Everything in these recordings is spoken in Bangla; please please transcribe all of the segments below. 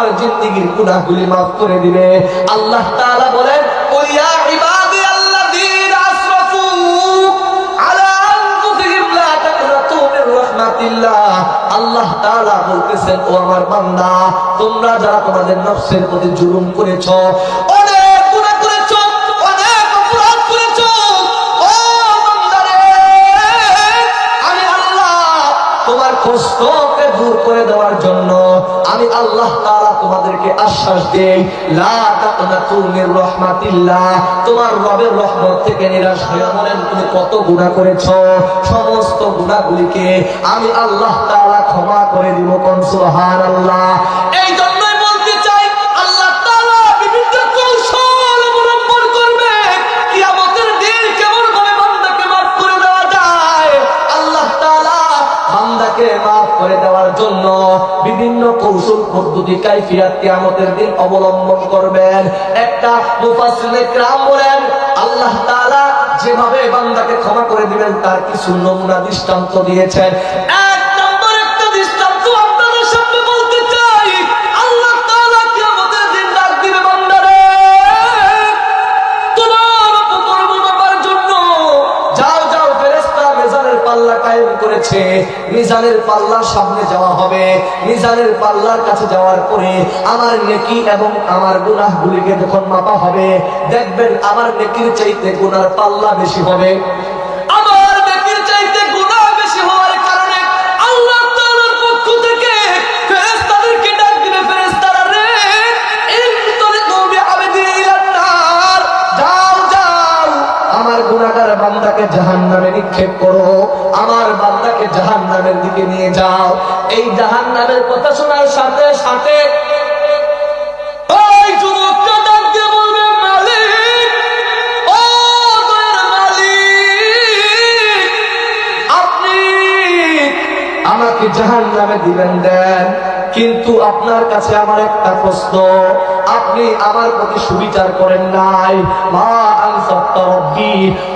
তোমার জিন্দেগীর গুনাহগুলি মাফ করে দিবে। আল্লাহ তাআলা বলেন, ও ইয়া ইবাদি আল্লাযীনা আসরাফু আলা আনফুসিহিম লা তাকনাতু মির রাহমাতিল্লাহ। আল্লাহ তাআলা বলতেছেন, ও আমার বান্দা, তোমরা যারা তোমাদের নফসের প্রতি জুলুম করেছো, অনেক গুনাহ করেছো, অনেক অপরাধ করেছো, ও বান্দারে, আমি আল্লাহ তোমার কষ্টকে দূর করে দেওয়ার জন্য আমি আল্লাহ তাআলা তোমাদেরকে আশ্বাস দেই, লা তাকনাতু মির রাহমাতিল্লাহ, তোমার রবের রহমত থেকে নিরাশ হয়ে বলেন তুমি কত গুনাহ করেছো, সমস্ত গুনাহগুলিকে আমি আল্লাহ তাআলা ক্ষমা করে দিব। কোন সুবহানাল্লাহ। এই জন্যই বলতে চাই, আল্লাহ তাআলা বিভিন্ন কৌশল অবলম্বন করবে কিয়ামতের দিন কেমন ভাবে বান্দাকে মাফ করে দেওয়া যায়। আল্লাহ তাআলা বান্দাকে মাফ করে দেওয়ার জন্য বিভিন্ন কৌশল পদ্ধতি কাইফিয়াত কিয়ামতের দিন অবলম্বন করবেন। একটা মুফাসসিরে কেরাম বলেন, আল্লাহ তাআলা যেভাবে বান্দাকে ক্ষমা করে দিবেন তার কিছু নমুনা দৃষ্টান্ত দিয়েছেন। এক নম্বর একটা দৃষ্টান্ত আপনাদের সামনে বলতে চাই। আল্লাহ তাআলা কিয়ামতের দিন ডাক দিবে, বান্দারে, তোমার উপকরণ নামার জন্য যাও যাও, ফেরেশতা মিজানের পাল্লা কায়েম করেছে, মিজানের পাল্লার সামনে যাওয়া হবে। মিজানের পাল্লার কাছে যাওয়ার পরে আমার নেকি এবং আমার গুনাহগুলিকে যখন মাপা হবে, দেখবেন আমার নেকির চাইতে গুনার পাল্লা বেশি হবে। আমার নেকির চাইতে গুনাহ বেশি হওয়ার কারণে আল্লাহ তাআলার পক্ষ থেকে ফেরেশতাদেরকে ডাক দিবে, ফেরেশতারা রে, ইনতালিকু বিআবদি ইলান নার, যাও যাও, আমার গুনাহগার বান্দাকে জাহান্নামে নিক্ষেপ করো, আমার বান্দাকে জাহান্নামের দিকে নিয়ে যাও। এই জাহান্নামের কথা শোনার সাথে সাথে ওই যুবকটা ডাক দিয়ে বলবে, মালিক, ও দয়ার মালিক, আপনি আমাকে জাহান্নামে দিবেন দেন, কিন্তু আপনার কাছে আমার একটা প্রশ্ন, আপনি আমার প্রতি সুবিচার করেন নাই। মা আনসাতা রব্বি,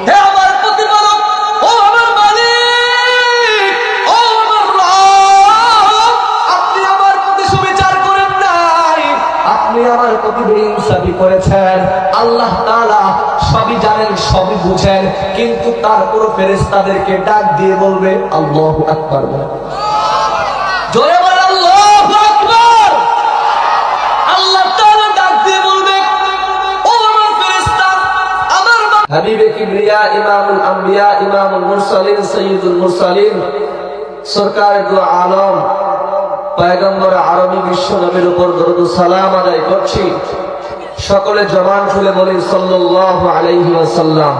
হে আমার প্রতিপালক, ও আমার মালিক, ও আমার রব, আপনি আমার প্রতি সুবিচার করেন নাই, আপনি আমার প্রতি বেইনসাফি করেছেন। আল্লাহ তাআলা সবই জানেন, সবই বুঝেন, কিন্তু তারপরও ফেরেশতাদেরকে ডাক দিয়ে বলবে, আল্লাহু আকবার, জোরে বলেন আল্লাহু আকবার। আল্লাহ তাআলা ডাক দিয়ে বলবে, ও আমার ফেরেশতা, আমার হাবিবে কিবরিয়া, ইমামুল আম্বিয়া, ইমামুল মুরসালিন, সাইয়্যিদুল মুরসালিন, সরকারে দু আলম, পয়গম্বর আরবি বিশ্ব নবীর উপর দরুদ ও সালাম আদায় করছি। সকলে জবান খুলে বলি সাল্লাল্লাহু আলাইহি ওয়াসাল্লাম।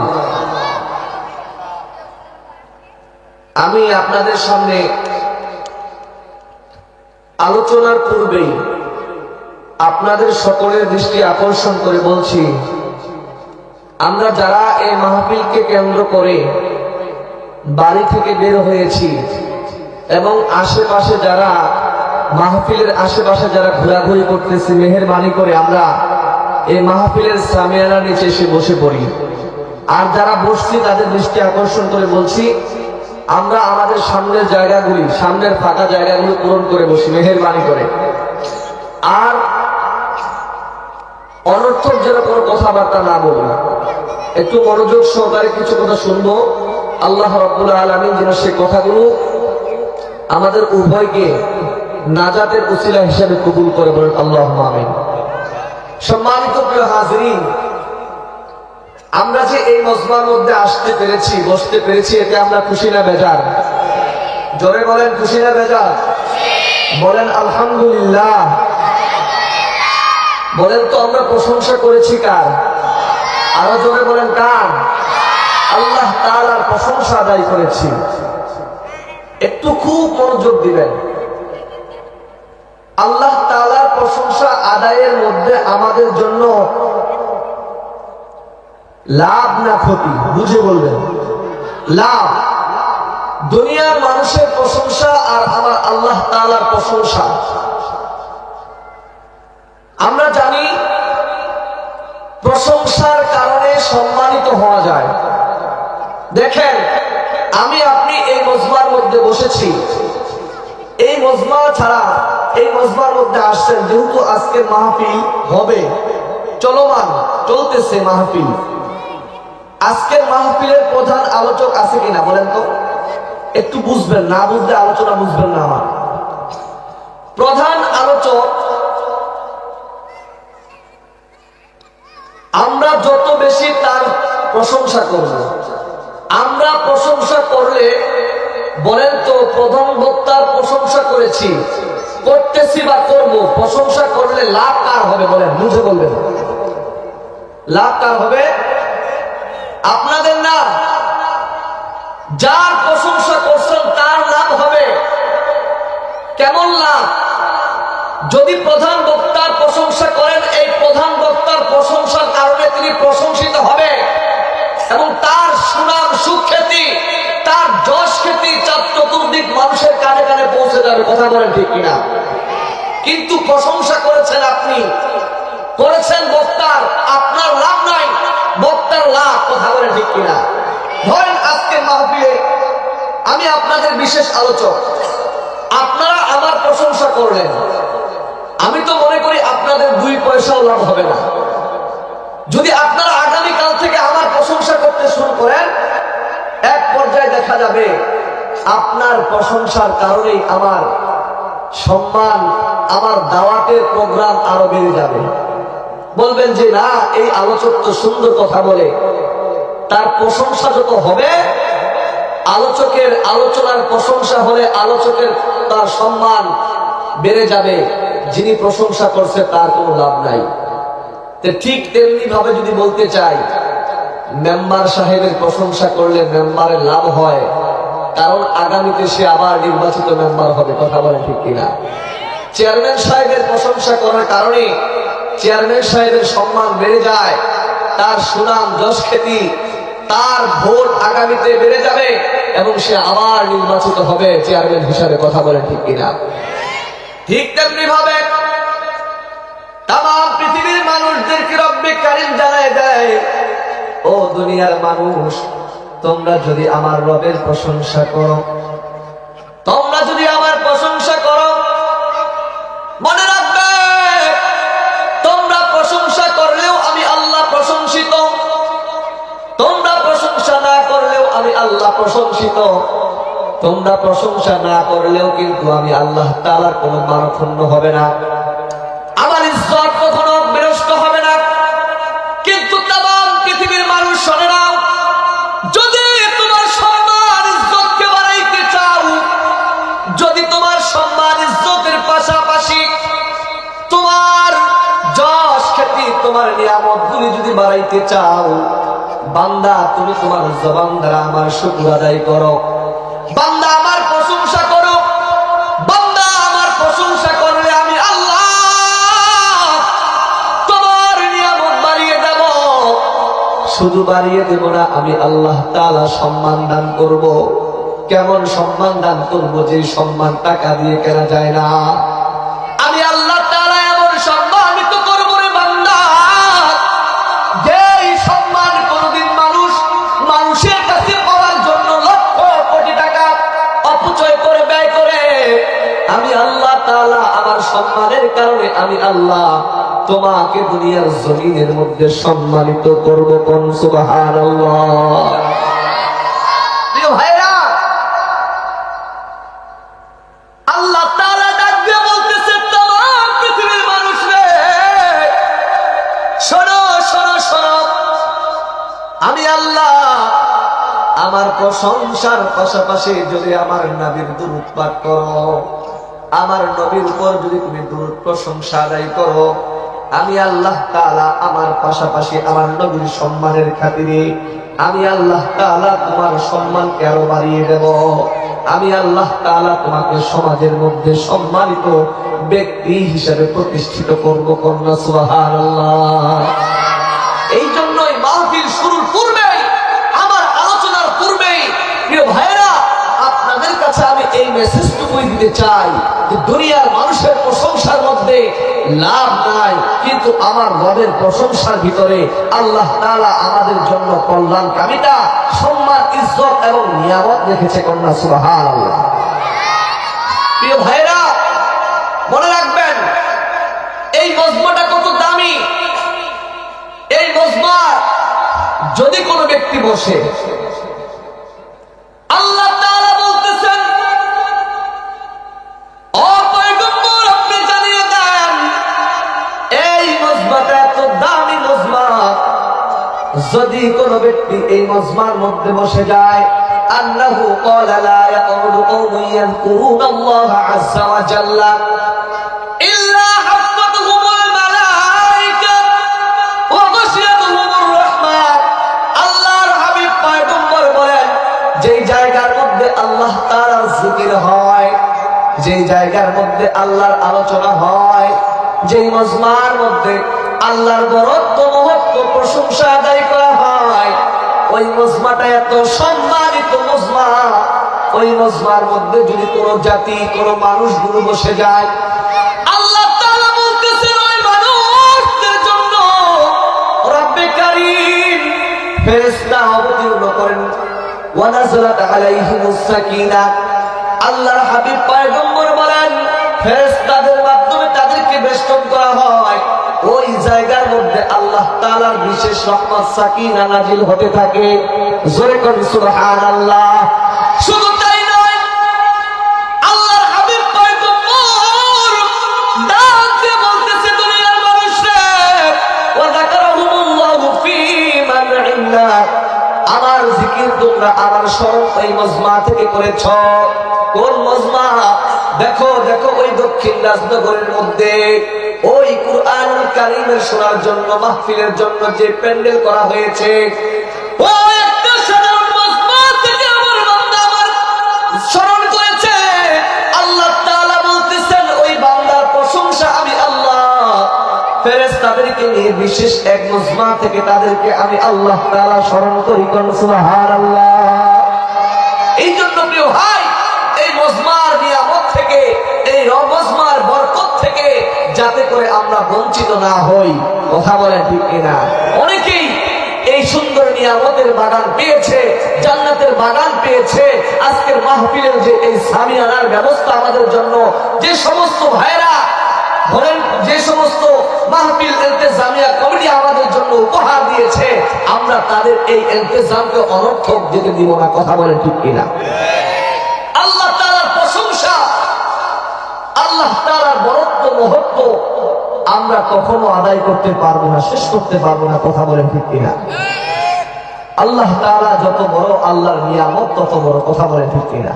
আমি আপনাদের সামনে আলোচনার পূর্বেই আপনাদের সকলের দৃষ্টি আকর্ষণ করে বলছি, আমরা যারা এই মাহফিলকে কেন্দ্র করে বাড়ি থেকে বের হয়েছি এবং আশেপাশে যারা মাহফিলের আশেপাশে যারা ঘোরাঘুরি করতেছি, মেহেরবানি করে আমরা এই মাহফিলের সামিয়ানার নিচে এসে বসে পড়ি। আর যারা বসছি তাদের দৃষ্টি আকর্ষণ করে বলছি, আমরা আমাদের সামনের জায়গাগুলি, সামনের ফাঁকা জায়গাগুলি পূরণ করে বসি মেহেরবানি করে। আর অনর্থক যেন কোনো কথাবার্তা না বলি, একটু মনোযোগ সহকারে কিছু কথা শুনবো। আল্লাহ রাব্বুল আলামিন যেন সে কথাগুলো আমাদের উভয়কে নাজাতের উসিলা হিসেবে কবুল করে, বলেন আল্লাহুম্মা আমিন। সম্মানিত প্রিয় হাজিরিন, আমরা যে এই মজমার মধ্যে আসতে পেরেছি, বসতে পেরেছি, এতে আমরা খুশি না বেজার? জোরে বলেন, খুশি না বেজার? বলেন আলহামদুলিল্লাহ। বলেন তো আমরা প্রশংসা করেছি কার? আরো জোরে বলেন কার? আল্লাহ তাআলার প্রশংসা আদায় করেছি। একটু খুব মনোযোগ দিবেন। আল্লাহ তাআলার প্রশংসা আদায়ের মধ্যে আমাদের জন্য লাভ না ক্ষতি বুঝে বলবেন? লাভ। দুনিয়ার মানুষের প্রশংসা আর আমার আল্লাহ তাআলার প্রশংসা, আমরা জানি প্রশংসার কারণে সম্মানিত হওয়া যায়। দেখেন, আমি আপনি এই মজমার মধ্যে বসেছি, এই মজমা ছাড়া এই মজমার মধ্যে আসছেন, যেহেতু আজকে মাহফিল হবে, চলমান চলতেছে মাহফিল, আজকের মাহফিলের প্রধান আলোচক আছে কিনা বলেন তো? একটু বুঝবেন, না বুঝলে আলোচনা বুঝবেন না। আমার প্রধান আলোচক, আমরা যত বেশি তার প্রশংসা করব, আমরা প্রশংসা করলে, বলেন তো প্রধান বক্তার প্রশংসা করেছি, করতেছি বা করব, প্রশংসা করলে লাভ কার হবে বলেন? বুঝে বলবেন, লাভ কার হবে? আপনাদের না, যার প্রশংসা করছেন তার লাভ হবে। কেমন লাভ? যদি প্রধান বক্তার প্রশংসা করেন, এই প্রধান বক্তার প্রশংসার কারণে তিনি প্রশংসিত হবে এবং তার সুনাম সুখ্যাতি, তার যশ খ্যাতি চতুর্দিক মানুষের কানে কানে পৌঁছে যাবে। কথা বলেন ঠিক কিনা? কিন্তু প্রশংসা করেছেন আপনি, করেছেন বক্তার, আপনার লাভ নাই, বক্তার লাভ। কথা বলেন ঠিক কিনা? ধরেন আজকে মাহফিলে আমি আপনাদের বিশেষ আলোচক, আপনারা আমার প্রশংসা করলেন, আমি তো মনে করি আপনাদের 2 পয়সাও লাভ হবে না। যদি আপনারা আগামীকাল থেকে আমার প্রশংসা করতে শুরু করেন, এক পর্যায়ে দেখা যাবে আপনার প্রশংসার কারণেই আমার সম্মান, আমার দাওয়াতের প্রোগ্রাম আরো বেড়ে যাবে। বলবেন যে না, এই আলোচক তো সুন্দর কথা বলে, তার প্রশংসা যত হবে, আলোচকের আলোচনার প্রশংসা হলে আলোচকের তার সম্মান বেড়ে যাবে, যিনি প্রশংসা করছে তার কোনো লাভ নাই। ঠিক তেমনি ভাবে যদি বলতে চাই, মেম্বার সাহেবের প্রশংসা করলে মেম্বারের লাভ হয়, কারণ আগামীতে সে আবার নির্বাচিত মেম্বার হবে। কথা বলে ঠিক কিনা? চেয়ারম্যান সাহেবের প্রশংসা করার কারণে চেয়ারম্যান সাহেবের সম্মান বেড়ে যায়, তার সুনাম যশ খ্যাতি, তার ভোট আগামীতে বেড়ে যাবে এবং সে আবার নির্বাচিত হবে চেয়ারম্যান হিসাবে। কথা বলে ঠিক কিনা? ঠিক তেমনি ভাবে তাম পৃথিবীর মানুষদেরকে রব্বে কারীম জানায় দেয়, ও দুনিয়ার মানুষ, তোমরা যদি আমার রবের প্রশংসা করো, তোমরা যদি আমার প্রশংসা করো, মনে রাখবে তোমরা প্রশংসা করলেও আমি আল্লাহ প্রশংসিত, তোমরা প্রশংসা না করলেও আমি আল্লাহ প্রশংসিত, তোমরা প্রশংসা না করলেও কিন্তু আমি আল্লাহ তাআলার কোনো মানক্ষুণ্ণ হবে না, আমার ইজ্জত কখনো বিনষ্ট হবে না। কিন্তু তাম পৃথিবীর মানুষ শোনে নাও, যদি তোমার সম্মান ইজ্জতকে বাড়াইতে চাও, যদি তোমার সম্মান ইজ্জতের পাশাপাশি তোমার যশ খ্যাতি, তোমার নিয়ামতগুলি যদি বাড়াইতে চাও, বান্দা তুমি তোমার জবান দ্বারা আমার শুকর আদায় করো, বান্দা আমার প্রশংসা করো। বান্দা আমার প্রশংসা করলে আমি আল্লাহ তোমার নিয়ামত বাড়িয়ে দেব, শুধু বাড়িয়ে দেব না, আমি আল্লাহ তাআলা সম্মান দান করব। কেমন সম্মান দান করব? যে সম্মান টাকা দিয়ে কেনা যায় না। আমি আল্লাহ তাআলা এমন সম্মানিত করব রে বান্দা, যে সম্মান কোনদিন মানুষের কাছে পাওয়ার জন্য লক্ষ কোটি টাকা অপচয় করে ব্যয় করে, আমি আল্লাহ তাআলা আমার সম্মানের কারণে আমি আল্লাহ তোমাকে দুনিয়ার জমিনের মধ্যে সম্মানিত করব। কোন সুবহানাল্লাহ। প্রিয় ভাইরা, আল্লাহ তাআলা ডাক দিয়ে বলতেছে, তাম পৃথিবীর মানুষ রে, শোনো শোনো শোনো, আমি আল্লাহ আমার প্রশংসার পাশাপাশি যদি আমার নবীর দুরূদ পাঠ করো, আমার নবীর উপর যদি তুমি দুরূদ প্রশংসা আদায় করো, আমি আল্লাহ তাআলা আমার পাশাপাশি আমার নবীর সম্মানের খাতিরে আমি আল্লাহ তাআলা তোমার সম্মানকে আরো বাড়িয়ে দেব। আমি আল্লাহ তাআলা তোমাকে সমাজের মধ্যে সম্মানিত ব্যক্তি হিসেবে প্রতিষ্ঠিত করব। কন্যা সুবহানাল্লাহ। এই জন্যই মাহফিল শুরুর পূর্বেই, আমার আলোচনার পূর্বেই, প্রিয় ভাইরা, আপনাদের কাছে আমি এই মেসেজটুকুই দিতে চাই যে দুনিয়ার মানুষের প্রশংসার মধ্যে লাভ নাই, কিন্তু আমার রবের প্রশংসার ভিতরে আল্লাহ তাআলা আমাদের জন্য কল্যাণকামিতা, সম্মান, ইজ্জত এবং নিয়ামত রেখেছে। কন্যা সুবহানাল্লাহ। প্রিয় ভাই, বসে। আল্লাহ তাআলা বলতেছেন, ও পয়গম্বর আপনি জানিয়ে দেন এই মজমাটা এত দামি মজমা, যদি কোনো ব্যক্তি এই মজমার মধ্যে বসে যায়, আন্নাহু ক্বালা লা ইয়াকুদু কওমুন ইয়াযকুরুনাল্লাহা আযযা ওয়া জাল্লা ইল্লা হাফাতুহুমুল মালায়েকা ওয়া গাশিয়াতুহুমুর রাহমা। আল্লাহর হাবিব পয়গম্বর বলেন, যেই জায়গার মধ্যে আল্লাহ তাআলার জিকির হয়, যেই জায়গার মধ্যে আল্লাহর আলোচনা হয়, যেই মজমার মধ্যে আল্লাহর বরত্ব মহত্ব প্রশংসা আদায় করা হয়, ওই মজমাটা এত সম্মানিত মজমা। ওই মজমার মধ্যে যদি কোনো জাতি কোনো মানুষগুলো বসে যায়, আল্লাহ তাআলা বলতেছেন ওই মানুষদের জন্য রব্বে কারীম ফেরেশতা অবতীর্ণ করেন, ওয়া নাযালাত আলাইহিমুস সাকিনা। আল্লাহর হাবিব পয়গম্বর বলেন, ফেরেশতাদের মাধ্যমে তাদেরকে বেষ্টন করা হয়, ওই জায়গার মধ্যে আল্লাহ তাআলার বিশেষ রহমত সাকিনা নাজিল হতে থাকে। জোরে কোন সুবহানাল্লাহ। শুধু তাই নয়, আল্লাহর হাবিব পয়গম্বর ডাক দিয়ে বলতেছে দুনিয়ার মানুষরে, ওয়া যাকারাহুমুল্লাহু ফী মান ইনদা। আমার জিকির তোমরা আমার স্মরণ এই মজমা থেকে করেছ। কোন মজমা? দেখো দেখো ওই দক্ষিণ রাজনগরের মধ্যে ওই কুরআনুল কারীমের শোনার জন্য মাহফিলের জন্য যে প্যান্ডেল করা হয়েছে, ওই একটা সাধারণ মজমা থেকে আমার বান্দা আমার স্মরণ করেছে। আল্লাহ তাআলা বলতেছেন ওই বান্দার প্রশংসা আমি আল্লাহ ফেরেশতাদেরকে নিয়ে বিশেষ এক মজমা থেকে তাদেরকে আমি আল্লাহ তাআলা স্মরণ করি। কোন সুবহানাল্লাহ। এই জন্য প্রিয় ভাই, এই মজমার নিয়ামত থেকে, এই মজমার বরকত থেকে যাতে করে আমরা বঞ্চিত না হই, কথা বলেন ঠিক কিনা? অনেকেই এই সুন্দর নিয়ামতের বাগান পেয়েছে, জান্নাতের বাগান পেয়েছে। আজকের মাহফিলের যে এই সামিয়ানার ব্যবস্থা আমাদের জন্য যে সমস্ত ভাইরা বলেন, যে সমস্ত মাহফিল ইলতেজামিয়া কমিটি আমাদের জন্য উপহার দিয়েছে, আমরা তাদের এই ইলতেজামকে অনর্থক যেতে দিব না, কথা বলেন ঠিক কিনা? আল্লাহ তাআলার প্রশংসা, আল্লাহ তাআলার বরত্ব মহত্ব আমরা কখনো আদায় করতে পারবো না, শেষ করতে পারবো না, কথা বলেন ঠিক কিনা? আল্লাহ তাআলা যত বড়, আল্লাহর নিয়ামত তত বড়, কথা বলেন ঠিক কিনা?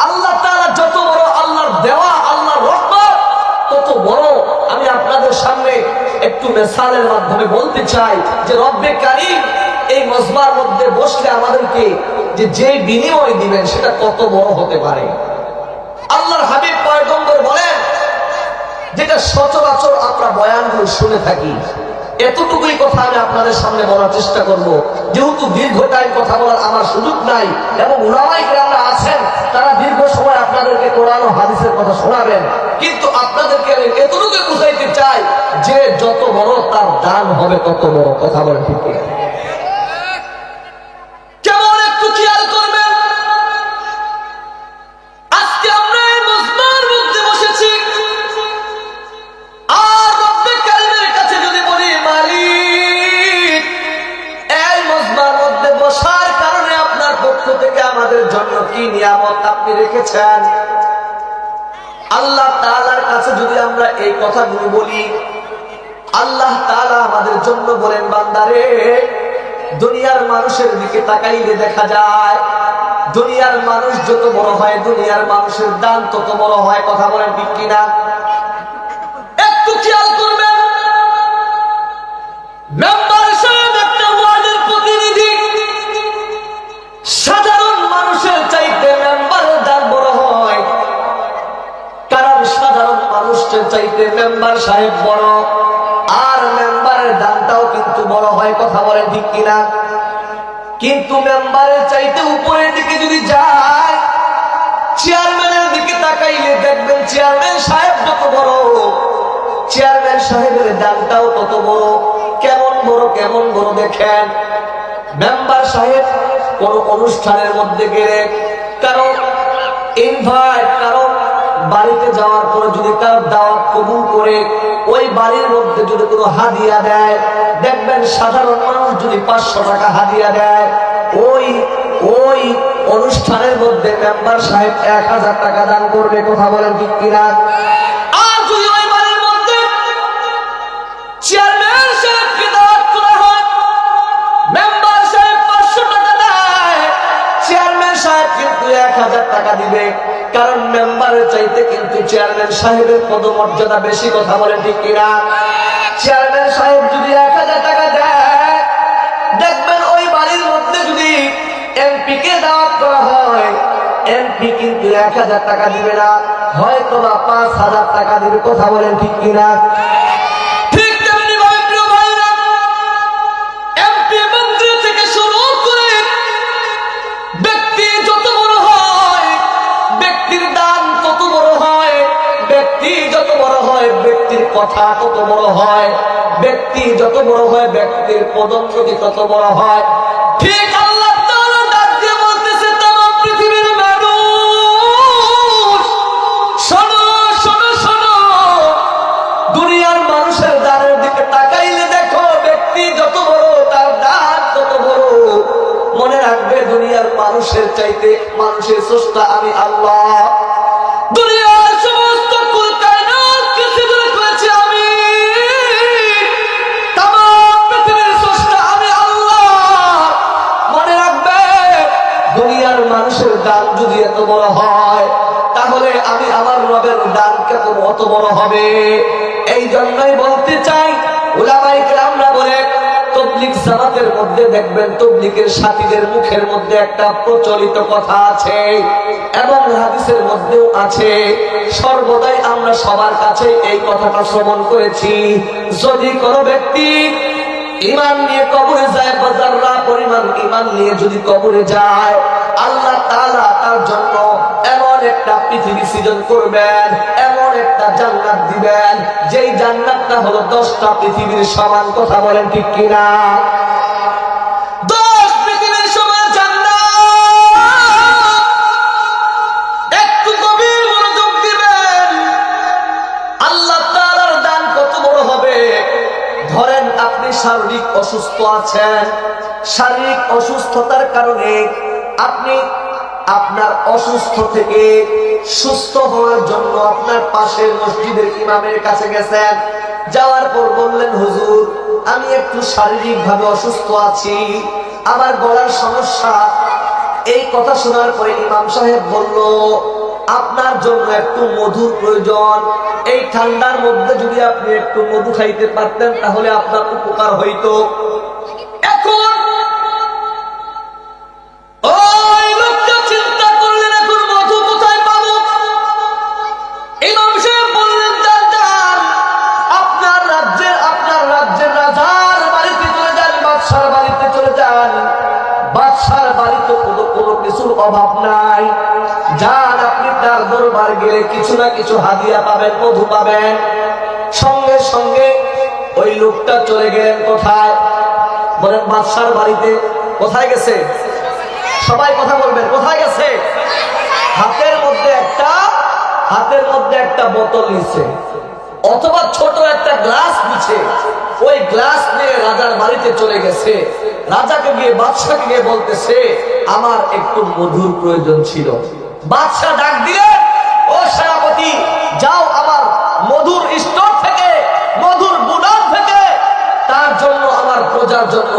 আল্লাহ তাআলা যত বড়, আল্লাহর দেওয়া, আল্লাহর রহমত তত বড়। আমি আপনাদের সামনে একটু মিসালের মাধ্যমে বলতে চাই যে রব্বে কারীম এই মজমার মধ্যে বসলে আমাদেরকে যে বিনিময় দিবেন সেটা কত বড় হতে পারে। আল্লাহর হাবিব পয়গম্বর বলেন, যেটা সচরাচর আমরা বয়ানগুলো শুনে থাকি, এতটুকুই কথা আমি আপনাদের সামনে বলার চেষ্টা করব। যেহেতু দীর্ঘ টাইম কথা বলার আমার সুযোগ নাই এবং উলামায়ে কেরামরা আছেন, তারা দীর্ঘ সময় আপনাদেরকে কোরআন ও হাদিসের কথা শোনাবেন, কিন্তু আপনাদেরকে আমি এতটুকু বুঝাইতে চাই যে যত বড় তার দান হবে তত বড়, কথা বলেন ঠিক কিনা? কেমন একটু খেয়াল করবেন, আজকে আমরা এই মজমার মধ্যে বসেছি, আর রব্বে কারীমের কাছে যদি বলি মালিক এই মজমার মধ্যে বসার কারণে আপনার পক্ষ থেকে আমাদের জন্য কি নিয়ামত আপনি রেখেছেন, আল্লাহ তাআলার কাছে যদি আমরা এই কথাগুলো বলি, আল্লাহ তাআলা আমাদের জন্য বলেন, বান্দারে দুনিয়ার মানুষের দিকে তাকাইলে দেখা যায় দুনিয়ার মানুষ যত বড় হয় দুনিয়ার মানুষের দান তত বড় হয়, কথা বলেন ঠিক কিনা? একটু খেয়াল করবেন, মেম্বার সাহেব একটা ওয়ার্ডের প্রতিনিধি, সাধারণ মানুষের চাইতে মেম্বারের দান বড় হয়, কারণ সাধারণ মানুষের চাইতে মেম্বার সাহেব বড়, আর মেম্বারের দানটাও কিন্তু বড় হয়, কথা বলেন ঠিক কিনা? কিন্তু মেম্বারের চাইতে উপরের দিকে যদি যায়, চেয়ারম্যানের দিকে তাকাইলে দেখবেন চেয়ারম্যান সাহেব যত বড়, চেয়ারম্যান সাহেবের দানটাও তত বড়। কেমন বড়, কেমন বড় দেখেন, মেম্বার সাহেব কোন অনুষ্ঠানের মধ্যে গেলে কারো ইনভাইট, কারো বাড়িতে যাওয়ার পরে যদি কারো দাওয়াত কবুল করে ওই বাড়ির মধ্যে যদি কোনো হাদিয়া দেয়, দেখবেন সাধারণ মানুষ যদি 500 টাকা হাদিয়া দেয়, ওই ওই অনুষ্ঠানের মধ্যে মেম্বার সাহেব 1000 টাকা দান করবে, কথা বলেন ঠিক কিনা? আর যদি ওই বাড়ির মধ্যে চেয়ারম্যান সাহেবকে দাওয়াত করা হয়, মেম্বার সাহেব 500 টাকা দেয়, চেয়ারম্যান সাহেব কিন্তু 1000 টাকা দিবে, কারণ মেম্বারের চাইতে কিন্তু চেয়ারম্যান সাহেবের পদমর্যাদা বেশি, কথা বলেন ঠিক কিনা? চেয়ারম্যান সাহেব যদি 1000 টাকা দেয়, দেখবেন ওই বাড়ির মধ্যে যদি এমপি কে দাওয়াত করা হয়, এমপি কিন্তু 1000 টাকা দিবে না, হয়তো বা 5000 টাকা দিবে, কথা বলেন ঠিক কিনা? ঠিক তেমনি ভাবে প্রিয় ভাইরা, এমপি মন্ত্রী থেকে শুরু করে ব্যক্তি যত বড় হয়, ব্যক্তির দান তত বড় হয়, ব্যক্তি যত বড় হয় ব্যক্তির কথা তত বড় হয়, ব্যক্তি যত বড় হয় ব্যক্তির পদোন্নতি তত বড় হয়। ঠিক আল্লাহ তাআলা ডাক দিয়ে বলতেছে, তামাম পৃথিবীর মানুষ শোনো শোনো শোনো, দুনিয়ার মানুষের দানের দিকে তাকাইলে দেখো ব্যক্তি যত বড় তার দান তত বড়। মনে রাখবে দুনিয়ার মানুষের চাইতে মানুষের স্রষ্টা আমি আল্লাহ। দুনিয়ার সমস্ত কুল কায়নাতকে সৃজন করেছি আমি, তামাম পৃথিবীর স্রষ্টা আমি আল্লাহ। মনে রাখবে দুনিয়ার মানুষের দান যদি এত বড় হয়, তাহলে আমি আমার রবের দান কত বড় হবে। এই জন্যই বলতে চাই, উলামায়ে কেরামরা বলে তাবলীগ জামাতের মধ্যে দেখবেন তাবলীগের সাথীদের মুখের মধ্যে একটা প্রচলিত কথা আছে এবং হাদিসের মধ্যেও আছে, সর্বদাই আমরা সবার কাছে এই কথাটা শ্রবণ করেছি, যদি কোনো ব্যক্তি ঈমান নিয়ে কবরে যায়, বাজাররা পরিমাণ ঈমান নিয়ে যদি কবরে যায়, আল্লাহ তাআলা তার জন্য এমন একটা পৃথিবী সৃজন করবেন, এমন একটা জান্নাত দিবেন, যেই জান্নাতটা হলো 10টা পৃথিবীর সমান, কথা বলেন ঠিক কিনা? 10 পৃথিবীর সমান জান্নাত। একটু গভীর মনোযোগ দিবেন, আল্লাহ তাআলার দান কত বড় হবে। ধরেন আপনি শারীরিক অসুস্থ আছেন, শারীরিক অসুস্থতার কারণে আপনি আপনার অসুস্থ থেকে সুস্থ হওয়ার জন্য আপনার পাশের মসজিদের ইমামের কাছে গেছেন, যাওয়ার পর বললেন, হুজুর আমি একটু শারীরিক ভাবে অসুস্থ আছি, আমার গলার সমস্যা। এই কথা শোনার পরে ইমাম সাহেব বলল, আপনার জন্য একটু মধুর প্রয়োজন, এই ঠান্ডার মধ্যে যদি আপনি একটু মধু খাইতে পারতেন তাহলে আপনার উপকার হইতো। এখন ওই লোকটা চিন্তা করলেন, এখন মধু কোথায় পাবো? ইমাম সাহেব বললেন, যান আপনার রাজ্যের রাজার বাড়িতে চলে যান, বাদশার বাড়িতে চলে যান, বাদশার বাড়িতে কোনো কিছুর অভাব নাই, যান আপনি তার দরবার গেলে কিছু না কিছু হাদিয়া পাবেন, মধু পাবেন। সঙ্গে সঙ্গে ওই লোকটা চলে গেলেন কোথায়? বলেন বাদশার বাড়িতে। কোথায় গেছে? সবাই কথা বলবেন, কোথায় গেছে? হাতের মধ্যে একটা বোতল নিচ্ছে, অথবা ছোট একটা গ্লাস নিচ্ছে, ওই গ্লাস নিয়ে রাজার বাড়িতে চলে গেছে। রাজাকে গিয়ে বাদশাকে গিয়ে বলতেছে, আমার একটু মধুর প্রয়োজন ছিল। বাদশা ডাক দিয়ে, ও সেনাপতি যাও আমার মধুর স্টোর থেকে, মধুর গুদাম থেকে তার জন্য, আমার প্রজার জন্য,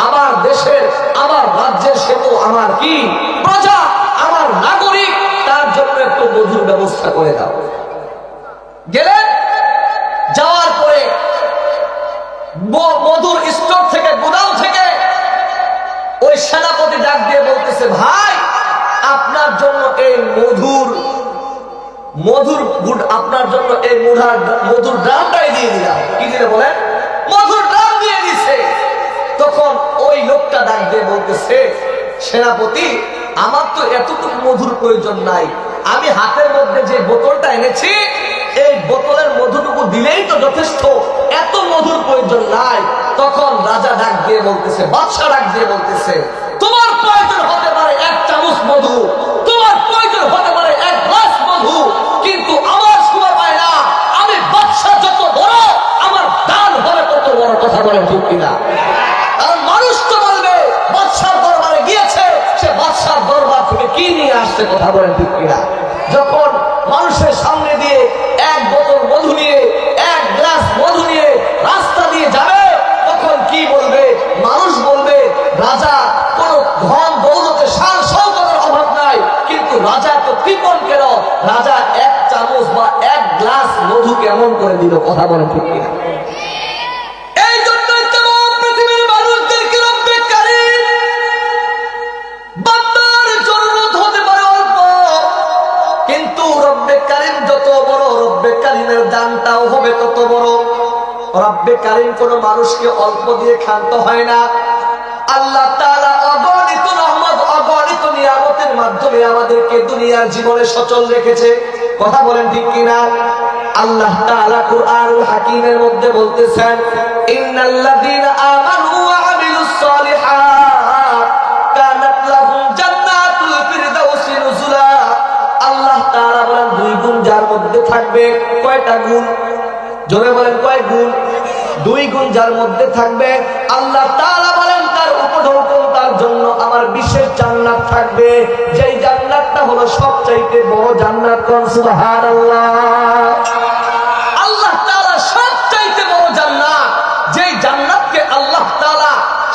আমার দেশের আমার রাজ্যের সে তো আমার কি প্রজা, আমার নাগরিক, তার জন্য একটু মধুর ব্যবস্থা করে দাও। গেলেন, যাওয়ার পরে মধুর স্টোর থেকে, গুদাম থেকে ওই সেনাপতি ডাক দিয়ে বলতেছে, ভাই আপনার জন্য এই আপনার জন্য এই মধুর ড্রামটাই দিয়ে দিলাম। কি দিলে বলেন? মধুর ড্রাম দিয়ে দিছে। তখন ওই লোকটা ডাক দিয়ে বলতেছে, সেনাপতি আমার তো এতটুকু মধুর প্রয়োজন নাই, আমি হাতের মধ্যে যে বোতলটা এনেছি এই বোতলের মধুটুকু দিলেই তো যথেষ্ট, এত মধুর প্রয়োজন নাই। তখন রাজা ডাক দিয়ে বলতেছে, বাদশা ডাক দিয়ে বলতেছে, তোমার প্রয়োজন হতে পারে 1 চামচ মধু, তোমার প্রয়োজন হতে পারে 1 গ্লাস মধু, কিন্তু আমার শোভা পায় না আমি বাদশা যত বড় আমার দান হবে তত বড়। কথা বলেন ঠিক কিনা? আর মানুষ তো বলবে বাদশার দরবারে গিয়ে আছে, কথা বলেন ঠিক কিনা? যখন মানুষের সামনে দিয়ে এক বোতল মধু নিয়ে, এক গ্লাস মধু নিয়ে রাস্তা দিয়ে যাবে, তখন কি বলবে? মানুষ বলবে রাজা কোন ধন দৌলতে শান শৌকতের অভাব নাই, কিন্তু রাজা তো কৃপণ কেন? রাজা এক চামচ বা এক গ্লাস মধু কেমন করে দিল, কথা বলেন ঠিক কিনা? এই জন্যই তো পৃথিবীর মানুষদেরকে রব্বে কারীম বান্দার জরুরত হতে পারে অল্প, কিন্তু রব্বে কারীম যত বড়, রব্বে কারীমের দানটাও হবে তত বড়। রব্বে কারীম কোন মানুষকে অল্প দিয়ে ক্ষান্ত হয় না। আল্লাহ তাআলা অগণিত রহমত, অগণিত নিয়ামতের মাধ্যমে আমাদেরকে দুনিয়ার জীবনে সচল রেখেছে, কথা বলেন ঠিক কিনা? আল্লাহ তাআলা কুরআনুল হাকীমের মধ্যে বলতেছেন, ইন্নাল্লাযীনা আমানু ওয়া আমিলুস সালিহাত কানাত লাহুম জান্নাতুল ফিরদাউসি নুজুলা। আল্লাহ তাআলা বলেন দুই গুণ যার মধ্যে থাকবে। কয়টা গুণ? জোরে বলেন কয় গুণ? দুই গুণ যার মধ্যে থাকবে, আল্লাহ তাআলা বলেন তার উপঢৌকন তার জন্য আমার বিশেষ জান্নাত থাকবে, যেই জান্নাতটা হলো সবচাইতে বড় জান্নাত। কোন সুবহানাল্লাহ। আল্লাহ তাআলা সবচাইতে বড় জান্নাত, যেই জান্নাতকে আল্লাহ তাআলা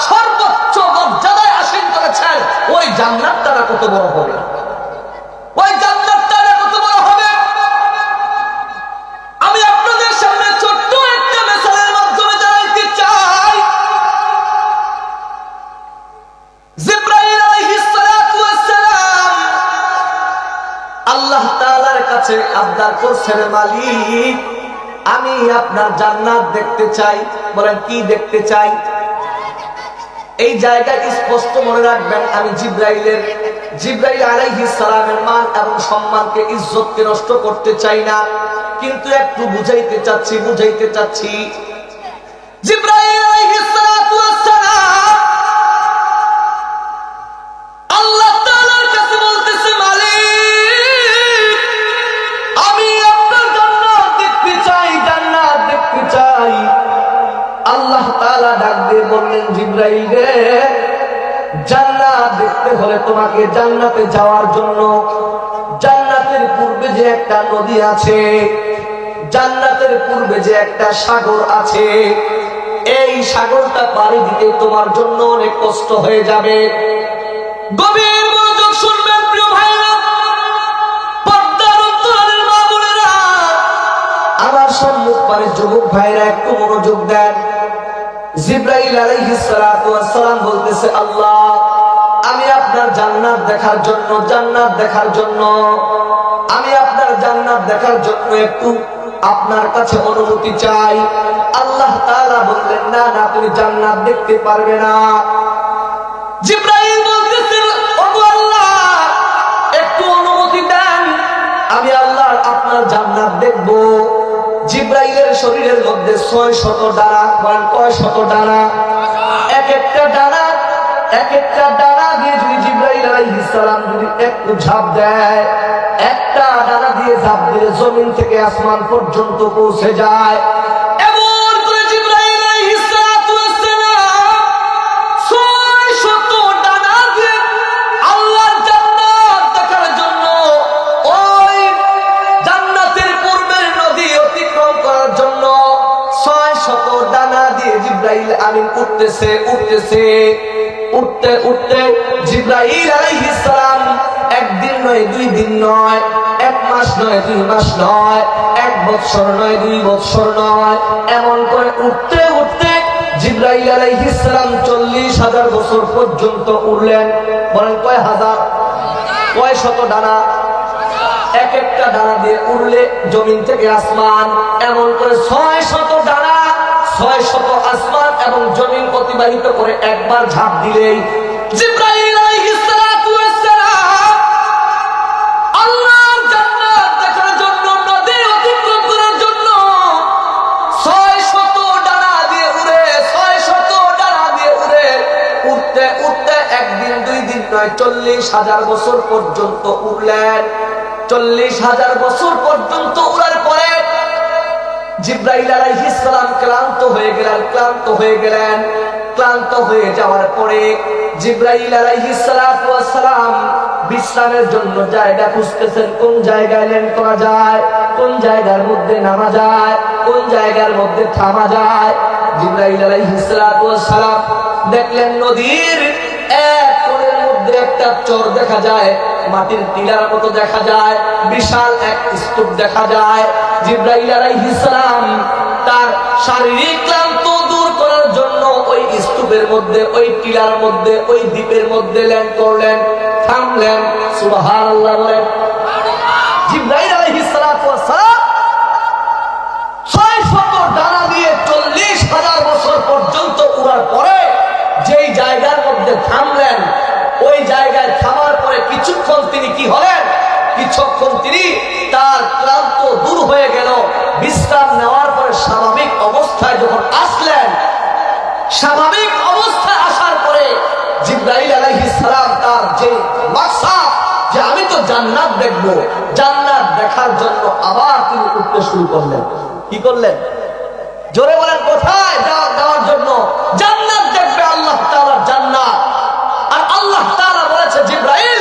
সর্বোচ্চ মর্যাদায় আসীন করেছেন, ওই জান্নাতটা কত বড় হবে? ওই জান্নাতটা কত বড় হবে? আমি আপনাদের সামনে ছোট্ট একটা মিসালের মাধ্যমে জানাইতে চাই। জিবরাইল আলাইহিস সালাতু ওয়াস সালাম আল্লাহ তাআলার কাছে আবদার করছেন, মালিক আমি আপনার জান্নাত দেখতে চাই। বলেন কি দেখতে চাই? এই জায়গায় স্পষ্ট মনে রাখবেন, আমি জিবরাইল আলাইহিস সালামের মান এবং সম্মানকে, ইজ্জতকে নষ্ট করতে চাই না, কিন্তু একটু বুঝাইতে চাচ্ছি। জিবরাইল আলাইহিস সালাতু ওয়াস সালাম আল্লাহ তাআলার কাছে বলতেছে, মালিক আমি আপনার জান্নাত দেখতে চাই। আল্লাহ তাআলা ডাক দিয়ে বললেন, জিবরাইল রে, জান্নাত দেখতে হলে তোমাকে জান্নাতে যাওয়ার জন্য জান্নাতের পূর্বে যে একটা নদী আছে, জান্নাতের পূর্বে যে একটা সাগর আছে, এই সাগরটা পাড়ি দিতে তোমার জন্য অনেক কষ্ট হয়ে যাবে। গভীর মনোযোগ শুনবেন প্রিয় ভাইরা, পর্দার অন্তরালের মা বোনেরা, আমার সম্মুখ পারে যুবক ভাইরা একটু মনোযোগ দেন। জিবরাইল আলাইহিস সালাতু ওয়াস সালাম বলতেছে, আল্লাহ আমি আপনার জান্নাত দেখার জন্য আমি আপনার জান্নাত দেখার জন্য একটু আপনার কাছে অনুমতি চাই। আল্লাহ তাআলা বললেন, না তুমি জান্নাত দেখতে পারবে না। জিবরাইল বলতেছে, ওগো আল্লাহ একটু অনুমতি দেন, আমি আল্লাহ আপনার জান্নাত দেখব। জিবরাইলের শরীরের মধ্যে 600 ডানা। বলেন কয় শত ডানা? এক একটা ডানা দিয়ে যদি জিবরাইল আলাইহিস সালাম যদি একটু ঝাঁপ দেয়, একটা ডানা দিয়ে ঝাঁপ দিলে জমিন থেকে আসমান পর্যন্ত পৌঁছে যায়। এমন করে জিবরাইল আলাইহিস সালাতু ওয়াস সালাম 600 ডানা দিয়ে আল্লাহর জান্নাত দেখার জন্য, ওই জান্নাতের পূর্বের নদী অতিক্রম করার জন্য 600 ডানা দিয়ে জিবরাইল আমিন উঠতে জিবরাইল আলাইহিস সালাম একদিন নয়, 2 দিন নয়, 1 মাস নয়, 2 মাস নয়, 1 বছর নয়, 2 বছর নয়, এমন করে উঠতে জিবরাইল আলাইহিস সালাম 40,000 বছর পর্যন্ত উড়লেন। বলেন কয় হাজার? কয় শত ডানা? এক একটা ডানা দিয়ে উড়লে জমিন থেকে আসমান, এমন করে 600 ডানা, 600 আসমান এবং জমিন অতিবাহিত করে একবার ঝাঁপ দিলেই জিবরাইল আলাইহিস সালাতু ওয়াস সালাম আল্লাহর জান্নাত দেখার জন্য, নদী অতিক্রম করার জন্য 600 ডানা দিয়ে উড়ে, 600 ডানা দিয়ে উড়তে একদিন 2 দিন নয়, 40,000 বছর পর্যন্ত উড়লেন। 40,000 বছর পর্যন্ত উড়ার পরে জিবরাইল আলাইহিস সালাম ক্লান্ত হয়ে গেলেন। ক্লান্ত হয়ে যাওয়ার পরে জিবরাইল আলাইহিস সালাতু ওয়াস সালাম বিশ্রামের জন্য জায়গা খুঁজতেছেন, কোন জায়গায় ল্যান্ড করা যায়, কোন জায়গার মধ্যে নামা যায়, কোন জায়গার মধ্যে থামা যায়। জিবরাইল আলাইহিস সালাতু ওয়াস সালাম দেখলেন নদীর এক কোণের মধ্যে একটা চর দেখা যায়, মাটির টিলার মতো দেখা যায়, বিশাল এক স্তূপ দেখা যায়। জিবরাইল আলাইহিস সালাম তার শারীরিক ক্লান্ত দূর করার জন্য ওই স্তূপের মধ্যে, ওই টিলার মধ্যে, ওই দ্বীপের মধ্যে ল্যান্ড করলেন, থামলেন। সুবহানাল্লাহ বলেন। জিবরাইল আলাইহিস সালাতু ওয়াস সালাম 600 ডানা দিয়ে 40,000 বছর পর্যন্ত উড়ার পরে যেই জায়গার মধ্যে থামলেন, ওই জায়গায় থামার পরে কিছুক্ষণ তিনি কি হলেন? কিছুক্ষণ তিনি তার ক্লান্ত দূর হয়ে গেল। বিশ্রাম নেওয়ার পরে স্বাভাবিক অবস্থায় যখন আসলেন, স্বাভাবিক অবস্থায় আসার পরে জিবরাইল আলাইহিস সালাম তার যে মাকসাদ, যে আমি তো জান্নাত দেখব, জান্নাত দেখার জন্য আবার তিনি উঠতে শুরু করলেন। কি করলেন? জোরে বলেন। কোথায় যাওয়ার জন্য? জান্নাত দেখবে, আল্লাহ তাআলার জান্নাত। আর আল্লাহ তাআলা বলেছে, জিবরাইল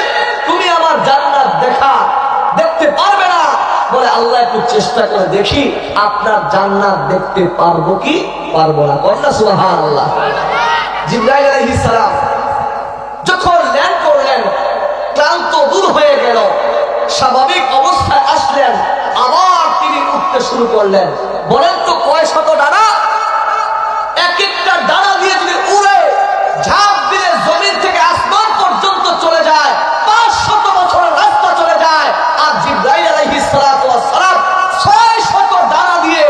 তুমি আমার জান্নাত দেখতে পারবে না। বলে আল্লাহ একটু চেষ্টা করে দেখি আপনার জান্নাত দেখতে পারবো কি পারবো না। কন্যা সুবহানাল্লাহ। জিবরাইল আলাইহিস সালাম যখন ল্যান্ড করলেন, ক্লান্ত দূর হয়ে গেল, স্বাভাবিক অবস্থায় আসলেন, আবার তিনি উঠতে শুরু করলেন। বলেন তো কয় শত ডানা? এক একটা ডানা দিয়ে যদি উড়ে ঝাঁপ দিলে জমিন থেকে আসমান পর্যন্ত চলে যায়, 500 বছরের রাস্তা চলে যায়। আর জিবরাইল আলাইহিস সালাতু ওয়াস সালাম 600 ডানা দিয়ে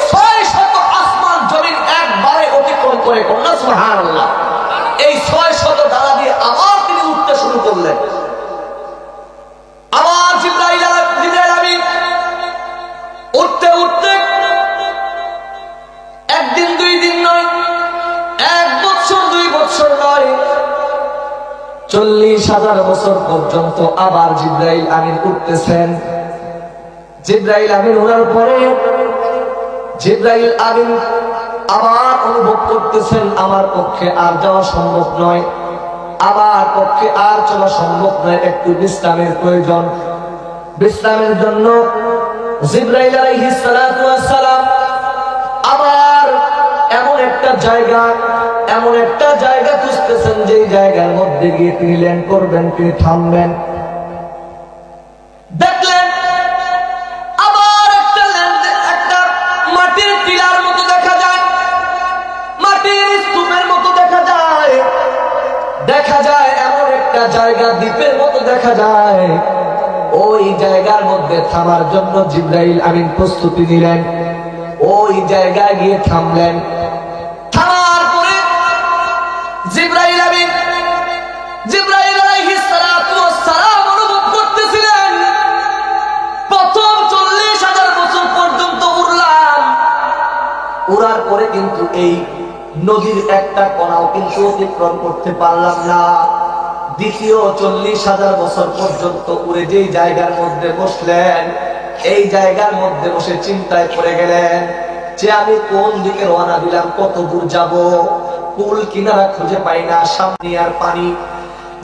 600 আসমান জমিন একবারে অতিক্রম করে। কন্যা সুবহানাল্লাহ। এই 600 ডানা দিয়ে আবার তিনি উঠতে শুরু করলেন। আবার জিবরাইল আমিন উঠতে উঠতে একদিন 2 দিন নয়, 1 বছর 2 বছর নয়, 40,000 বছর পর্যন্ত আবার জিবরাইল আমিন উঠতেছেন। জিবরাইল আমিন ওঠার পরে জিবরাইল আমিন আবার অনুভব করতেছেন, আমার পক্ষে আর যাওয়া সম্ভব নয়, আমার পক্ষে আর চলা সম্ভব নয়, একটু বিশ্রামের প্রয়োজন। বিশ্রামের জন্য জিবরাইল আলাইহিস সালাতু ওয়াস সালাম আবার এমন একটা জায়গা খুঁজতেছেন, যে জায়গার মধ্যে গিয়ে তিনি ল্যান্ড করবেন, তিনি থামবেন। দেখলেন আবার একটা মাটির টিলার মতো দেখা যায়, মাটির স্তূপের মতো দেখা যায় এমন একটা জায়গা, দ্বীপের মতো দেখা যায়। ওই জায়গার মধ্যে থামার জন্য জিবরাইল আমিন প্রস্তুতি নিলেন। ওই জায়গায় গিয়ে থামলেন। থামার পরে জিবরাইল আলাইহিস সালাতু ওয়াস সালাম অনুভব করতেছিলেন, প্রথম 40,000 বছর পর্যন্ত উড়লাম, উড়ার পরে কিন্তু এই নদীর একটা কণাও কিন্তু অতিক্রম করতে পারলাম না। দ্বিতীয় 40,000 বছর পর্যন্ত উড়ে যেই জায়গার মধ্যে বসলেন, এই জায়গার মধ্যে বসে চিন্তায় পড়ে গেলেন যে আমি কোন দিকে রওনা দিলাম, কত দূর যাব, কুল কিনারা খুঁজে পাই না, সামনে আর পানি।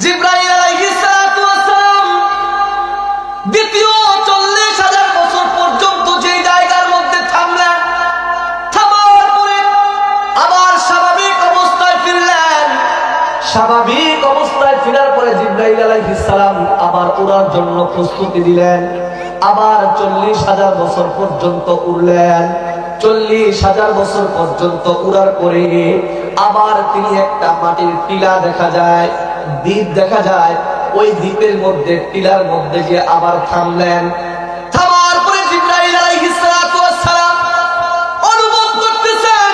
জিবরাইল আলাইহিস সালাতু ওয়াস সালাম দ্বিতীয় 40,000 বছর পর্যন্ত যেই জায়গার মধ্যে থামলেন, থামার পরে আবার স্বাভাবিক অবস্থায় ফিরলেন। স্বাভাবিক অবস্থায় ফেরার পরে জিবরাইল আলাইহিস সালাম আবার উড়ার জন্য প্রস্তুতি দিলেন। আবার 40,000 বছর পর্যন্ত উড়লেন। 40,000 বছর পর্যন্ত উড়ার পরে আবার তিনি একটা মাটির টিলা দেখা যায়, দ্বীপ দেখা যায়। ওই দ্বীপের মধ্যে, টিলার মধ্যে গিয়ে আবার থামলেন। থামার পরে জিবরাইল আলাইহিস সালাতু ওয়াস সালাম অনুভব করতেছেন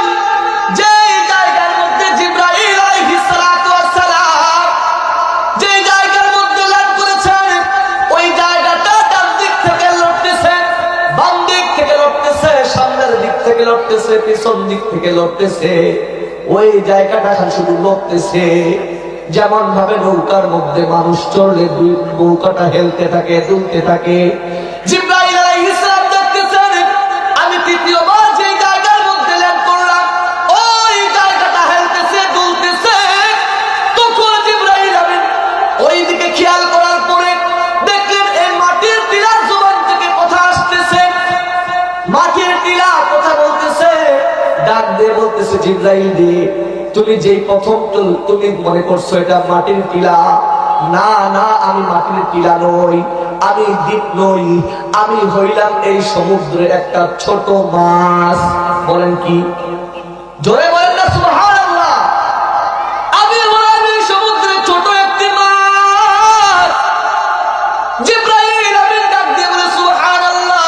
যে জায়গার মধ্যে জিবরাইল আলাইহিস সালাতু ওয়াস সালাম যে জায়গার মধ্যে ল্যান্ড করেছেন, ওই জায়গাটা ডান দিক থেকে লড়তেছে, বাম দিক থেকে লড়তেছে, সামনের দিক থেকে লড়তেছে, পিছন দিক থেকে লড়তেছে। ওই জায়গাটা শুধু লড়তেছে। যেমন ভাবে নৌকার মধ্যে মানুষ চললে নৌকাটা হেলতে থাকে, দুলতে থাকে। জিবরাইল আলাইহিস সালাম দেখতেছেন আমি তৃতীয়বার যে জায়গার মধ্যে ল্যান্ড করলাম, ওই জায়গাটা হেলতেছে, দুলতেছে। তখন মাটির টিলা কথা বলতেছে, ডাক দিয়ে বলতেছে জিবরাইল রে, তুমি যেই প্রথম তুমি মনে করছো এটা মাটির টিলা, না না আমি মাটির টিলা নই, আমি দ্বীপ নই, আমি হইলাম এই সমুদ্রের একটা ছোট মাছ। বলেন কি? জোরে বলেন না সুবহানাল্লাহ। আমি হলাম এই সমুদ্রের ছোট একটি মাছ। জিবরাইল আমিন ডাক দিয়ে বলে সুবহানাল্লাহ,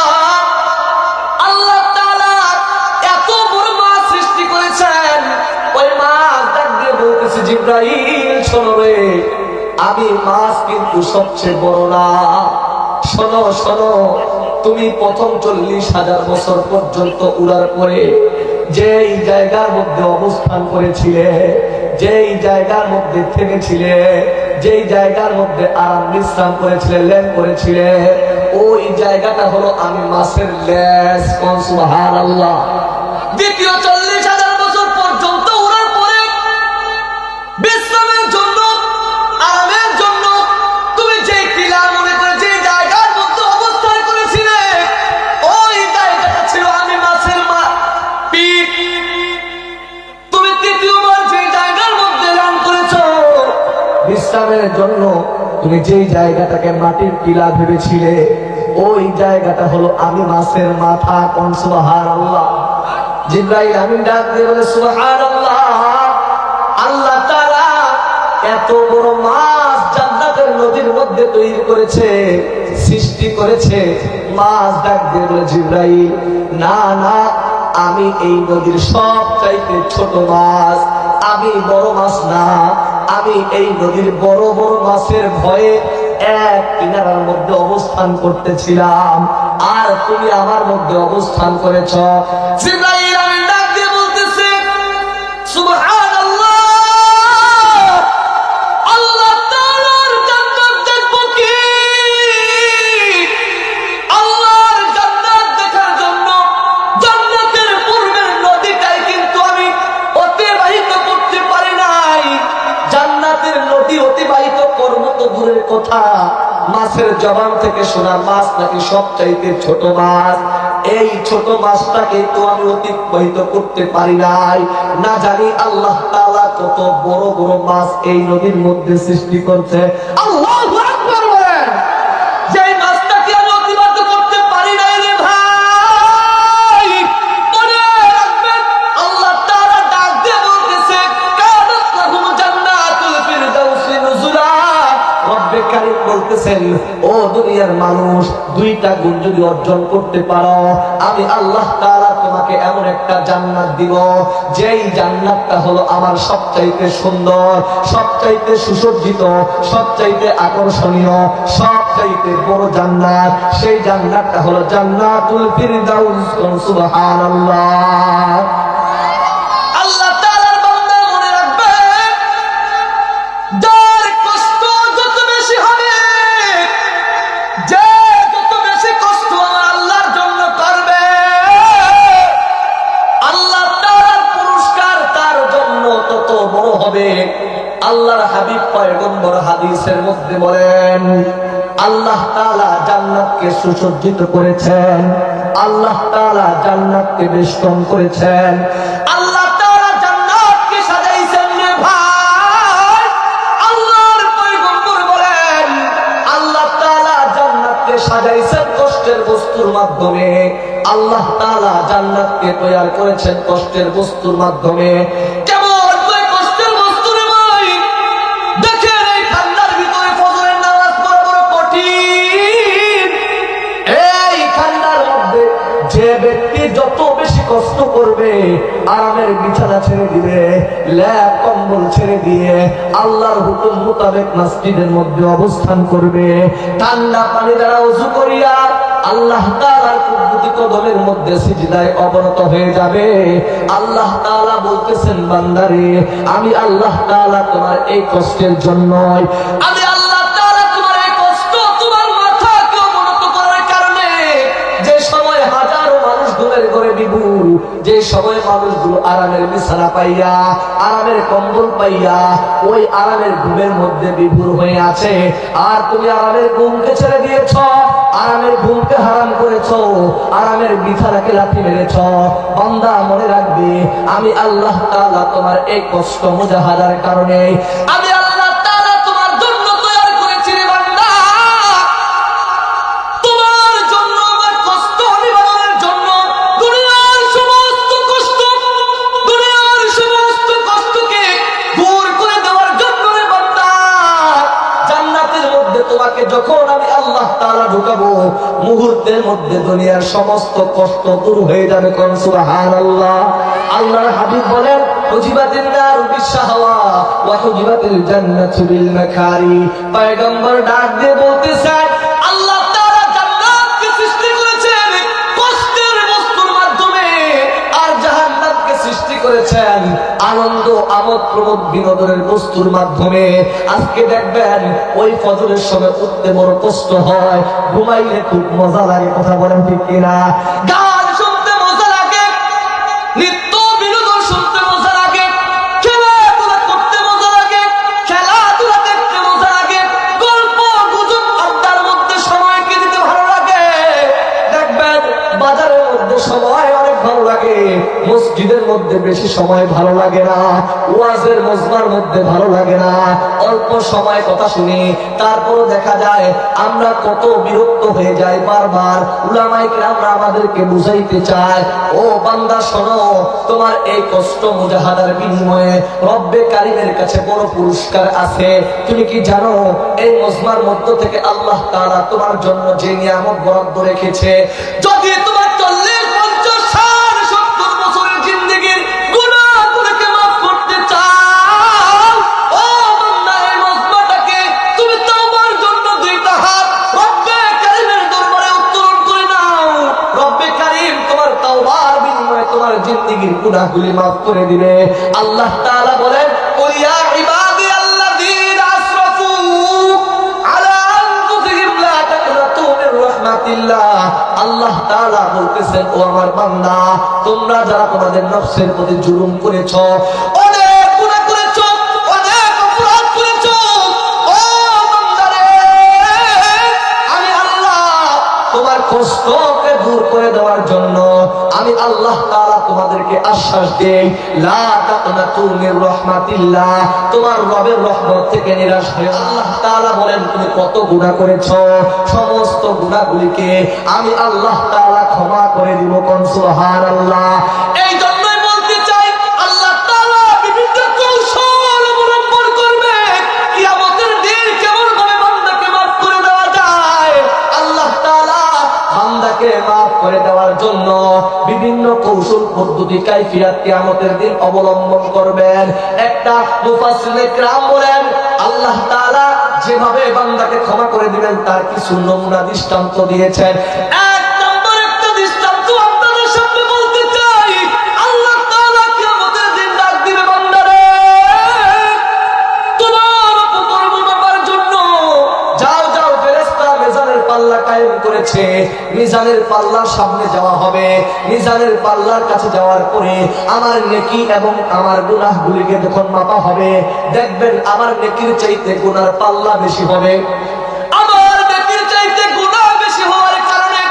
আল্লাহ তাআলা এত বড় মাছ সৃষ্টি করেছেন। ওই মাছ ডাক দিয়ে বলতেছে জিবরাইল শোনো রে, আমি মাছ কিন্তু সবচেয়ে বড় না। শোনো শোনো, তুমি প্রথম 40,000 বছর পর্যন্ত উড়ার পরে যেই জায়গার মধ্যে অবস্থান করেছিলে, যেই জায়গার মধ্যে থেকেছিলে, যেই জায়গার মধ্যে আরাম বিশ্রাম করেছিলে, ল্যান্ড করেছিলে, ওই জায়গাটা হলো আমি মাছের লেজ। সুবহানাল্লাহ। দ্বিতীয় 40,000 বছর পর্যন্ত উড়ার পরে বিশ্রামের জন্য, আরামের জন্য তুমি যেই টিলা মনে করে যে জায়গার মধ্যে অবস্থান করেছিলে, ওই জায়গাটা ছিল আমি মাছের পিঠ। তুমি তৃতীয়বার যে জায়গার মধ্যে ল্যান্ড করেছো বিশ্রামের জন্য, তুমি যেই জায়গাটাকে মাটির টিলা ভেবেছিলে, ওই জায়গাটা হলো আমি মাছের মাথা। কোন সুবহানাল্লাহ। জিবরাইল আমিন ডাক দিয়ে বলে সুবহানাল্লাহ, আল্লাহ তাআলা এত বড় মাছ জান্নাতের নদীর মধ্যে তৈরি করেছে, সৃষ্টি করেছে। মাছ ডাক দিয়ে বলে জিবরাইল না না, আমি এই নদীর সবচাইতে ছোট মাছ, আমি বড় মাছ না। আমি এই নদীর বড় বড় মাছের ভয়ে এক কিনারার মধ্যে অবস্থান করতেছিলাম, আর তুমি আমার মধ্যে অবস্থান করেছ। জিবরাইল আমিন ডাক দিয়ে বলতেছে সুবহানাল্লাহ, আল্লাহ তাআলার জান্নাত দেখবো কি? আল্লাহর জান্নাত দেখার জন্য জান্নাতের পূর্বের নদীটাই কিন্তু আমি অতিবাহিত করতে পারি নাই। জান্নাতের নদী অতিবাহিত করবো তো দূরের কথা, মাছের জবান থেকে শোনা মাছ নাকি সবচাইতে ছোট মাছ। এই ছোট মাছটাকে তো আমি অতিবাহিত করতে পারি নাই। না জানি আল্লাহ তাআলা কত বড় বড় মাছ এই নদীর মধ্যে সৃষ্টি করছে। আল্লাহু আকবার বলেন। যেই মাছটাকে আমি অতিবাহিত করতে পারি নাই রে ভাই, মনে রাখবেন আল্লাহ তাআলা ডাক দিয়ে বলতেছে কানাত লাহুম জান্নাতুল ফিরদাউসি নুজুলা। রব্বে কারীম বলতেছেন ও দুনিয়ার মানুষ, দুইটা গুণ যদি অর্জন করতে পারো, আমি আল্লাহ তাআলা তোমাকে এমন একটা জান্নাত দিব, যেই জান্নাতটা হলো আমার সবচাইতে সুন্দর, সবচাইতে সুসজ্জিত, সবচাইতে আকর্ষণীয়, সবচাইতে বড় জান্নাত। সেই জান্নাতটা হলো জান্নাতুল ফিরদাউস। সুবহানাল্লাহ। আল্লাহ তাআলার বান্দা মনে রাখবে, যার কষ্ট যত বেশি হবে, যে যত বেশি কষ্ট আমার আল্লাহর জন্য করবে, আল্লাহ তাআলার পুরস্কার তার জন্য তত বড় হবে। আল্লাহর হাবিব পয়গম্বর হাদিসের মধ্যে বলেন, আল্লাহ তাআলা জান্নাতকে সুসজ্জিত করেছেন, আল্লাহ তাআলা জান্নাতকে বেষ্টন করেছেন, আল্লাহ তাআলা জান্নাতকে সাজাইছেন রে ভাই। আল্লাহর পয়গম্বর বলেন, আল্লাহ তাআলা জান্নাতকে সাজাইছেন কষ্টের বস্তুর মাধ্যমে, আল্লাহ তাআলা জান্নাতকে তৈরি করেছেন কষ্টের বস্তুর মাধ্যমে। কেমন ওই কষ্টের বস্তু রে ভাই? দেখেন এই ঠান্ডার ভিতরে ফজরের নামাজ পড়া বড় কঠিন। এই ঠান্ডার মধ্যে যে ব্যক্তি যত বেশি কষ্ট করবে, আরামের বিছানা ছেড়ে দিবে, ল্যাপ কম্বল ছেড়ে দিয়ে আল্লাহর হুকুম মোতাবেক মসজিদের মধ্যে অবস্থান করবে, ঠান্ডা পানি দ্বারা ওযু করিয়া আল্লাহ তাআলার কুদরতি কদমের মধ্যে সিজদায় অবনত হয়ে যাবে। আল্লাহ তাআলা বলতেছেন বান্দারে, আমি আল্লাহ তাআলা তোমার এই কষ্টের জন্যই, আমি আল্লাহ তাআলা তোমার এই কষ্ট তোমার মাথাকে অবনত করার কারণে, যে সময় হাজারো মানুষ ঘুমের ঘরে বিভোর, যে যে সময় মানুষগুলো আরামের বিছানা পাইয়া, আরামের কম্বল পাইয়া ওই আরামের ঘুমের মধ্যে বিভোর হয়ে আছে, আর তুমি আরামের ঘুমকে ছেড়ে দিয়েছ, আরামের ঘুমকে হারাম করেছ, আরামের বিছানাকে লাথি মেরেছ। বান্দা মনে রাখবে, আমি আল্লাহ তাআলা তোমার এই কষ্ট মুজাহাদার কারণে আমি আল্লাহ তাআলা তোমার জন্য তৈরি করেছি রে বান্দা। তোমার জন্য আমার কষ্ট নিবারণের জন্য দুনিয়ার সমস্ত কষ্ট, দুনিয়ার সমস্ত কষ্টকে দূর করে দেওয়ার জন্য রে বান্দা। জান্নাতের মধ্যে তোমাকে যখন আমি আল্লাহ তাআলা ঢুকাবো, মুহূর্তের মধ্যে দুনিয়ার সমস্ত কষ্ট দূর হয়ে যাবে। কোন সুবহানাল্লাহ। আল্লাহর হাবিব বলেন, হুজিবাতিন নারু বিশাহওয়া ওয়া হুজিবাতিল জান্নাতু বিল মাকারি। পয়গম্বর ডাক দিয়ে বলতেছেন, আল্লাহ তাআলা জান্নাতকে সৃষ্টি করেছেন কষ্টের বস্তুর মাধ্যমে, আর জাহান্নামকে সৃষ্টি করেছেন আনন্দ আমোদ প্রমোদ বিনোদনের বস্তুর মাধ্যমে। আজকে দেখবেন ওই ফজরের সময় উঠতে বড় কষ্ট হয়, ঘুমাইলে খুব মজা লাগে। কথা বলেন ঠিক কিনা? গান শুনতে মজা লাগে, নৃত্য বিনোদন শুনতে মজা লাগে, খেলাধুলা করতে মজা লাগে, খেলাধুলা দেখতে মজা লাগে, গল্প গুজব আড্ডার মধ্যে সময় দিতে ভালো লাগে। দেখবেন বাজারের মধ্যে সময় অনেক ভালো লাগে, মসজিদের মধ্যে বেশি সময় ভালো লাগে না, ওয়াজের মজমার মধ্যে ভালো লাগে না। অল্প সময় কথা শুনি, তারপর দেখা যায় আমরা কত বিরক্ত হয়ে যাই বারবার। উলামায়ে কেরামরা আমাদেরকে বুঝাইতে চায়, ও বান্দা শোনো, তোমার এই কষ্ট মুজাহাদার বিনিময়ে রব্বে কারীমের কাছে বড় পুরস্কার আছে। তুমি কি জানো এই মজমার মধ্য থেকে আল্লাহ তাআলা তোমার জন্য যে নিয়ামত বরাদ্দ রেখেছে, যদি তোমার 40, 50, 60, 70 বছরের জিন্দেগির গুনাহগুলোকে মাফ করতে চাও, ও বান্দা এই মজমাটাকে তুমি তওবার জন্য দুইটা হাত রব্বে কারীমের দরবারে উত্তোলন করে নাও। রব্বে কারীম তোমার তওবার বিনিময়ে তোমার জিন্দেগির গুনাহগুলি মাফ করে দিবে। আল্লাহ তাআলা বলেন, কুল ইয়া ইবাদি আল্লাযীনা আসরাফু আলা আনফুসিহিম লা তাকনাতু মির রাহমাতিল্লাহ। আল্লাহ তাআলা বলতেছেন, ও আমার বান্দা, তোমরা যারা তোমাদের নফসের প্রতি জুলুম করেছো, অনেক গুনাহ করেছো, অনেক অপরাধ করেছো, ও বান্দারে, আমি আল্লাহ তোমার কষ্টকে দূর করে দেওয়ার জন্য আমি আল্লাহ তাআলা তোমাদেরকে আশ্বাস দেই, লা তাকনাতু মির রাহমাতিল্লাহ, তোমার রবের রহমত থেকে নিরাশ হয়ে। আল্লাহ তাআলা বলেন, তুমি কত গুনাহ করেছো, সমস্ত গুনাহগুলিকে আমি আল্লাহ তাআলা ক্ষমা করে দিব। কোন সুবহানাল্লাহ। এই জন্যই বলতে চাই, আল্লাহ তাআলা বিভিন্ন কৌশল অবলম্বন করবে কিয়ামতের দিন কেমন ভাবে বান্দাকে মাফ করে দেওয়া যায়। আল্লাহ তাআলা বান্দাকে মাফ করে দেওয়ার জন্য বিভিন্ন কৌশল পদ্ধতি কাইফিয়াত কিয়ামতের দিন অবলম্বন করবেন। একটা মুফাসসিরে কেরাম বলেন, আল্লাহ তাআলা যেভাবে বান্দাকে ক্ষমা করে দিবেন তার কিছু নমুনা দৃষ্টান্ত দিয়েছেন। এক নম্বর একটা দৃষ্টান্ত আপনাদের সামনে বলতে চাই। আল্লাহ তাআলা কিয়ামতের দিন ডাক দিবে, বান্দারে, তোমার উপকরণ ব্যাপার জন্য যাও যাও, ফেরেশতা মিজানের পাল্লা কায়েম করেছে, মিজানের পাল্লার সামনে যাওয়া হবে। মিজানের পাল্লার কাছে যাওয়ার পরে আমার নেকি এবং আমার গুনাহগুলিকে যখন মাপা হবে, দেখবেন আমার নেকির চাইতে গুনার পাল্লা বেশি হবে। আমার নেকির চাইতে গুনাহ বেশি হওয়ার কারণে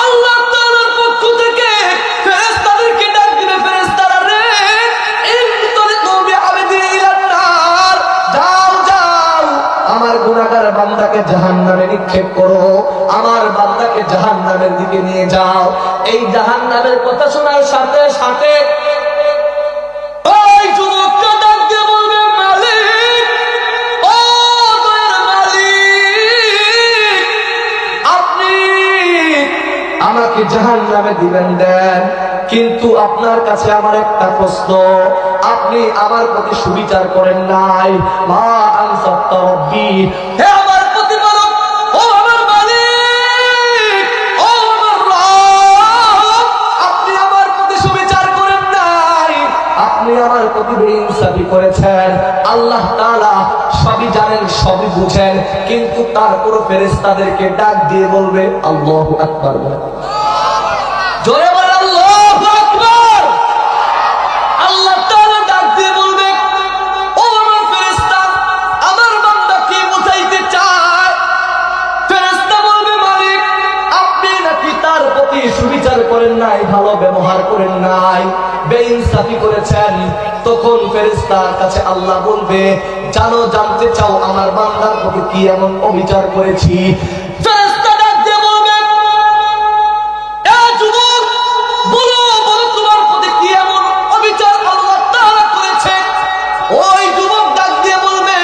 আল্লাহ তাআলার পক্ষ থেকে ফেরেশতাদেরকে ডাক দিবে, ফেরেশতারা রে, ইনতলিকু বিআবদি ইলান নার, যাও যাও, আমার গুনাহগার বান্দাকে জাহান্নামে নিক্ষেপ করো, আমার বান্দাকে জাহান্নামের দিকে নিয়ে যাও। এই জাহান্নামের কথা শোনার সাথে সাথে ওই যুবকটা ডাক দিয়ে বলবে, মালিক, ও দয়ার মালিক, আপনি আমাকে জাহান্নামে দিবেন দেন, কিন্তু আপনার কাছে আমার একটা প্রশ্ন, আপনি আমার প্রতি সুবিচার করেন নাই। মা আনসাত রব্বি, হে আমার প্রতিপালক, ও আমার মালিক, ও আমার রব, আপনি আমার প্রতি সুবিচার করেন নাই, আপনি আমার প্রতি বেইনসাফি করেছেন। আল্লাহ তাআলা সবই জানেন, সবই বুঝেন, কিন্তু তারপরও ফেরেশতাদেরকে ডাক দিয়ে বলবে, আল্লাহু আকবার, জোরে বলেন আল্লাহু আকবার। ভালো ব্যবহার করেন নাই, বেইনসাফি করেছেন, তখন ফেরেশতার কাছে আল্লাহ বলবে, জানতে চাও আমার বান্দার প্রতি কি এমন অবিচার করেছি? ফেরেশতা ডাক দিয়ে বলবে, এ যুবক, বলো তোমার প্রতি কি এমন অবিচার আল্লাহ তাআলা করেছে? ওই যুবক ডাক দিয়ে বলবে,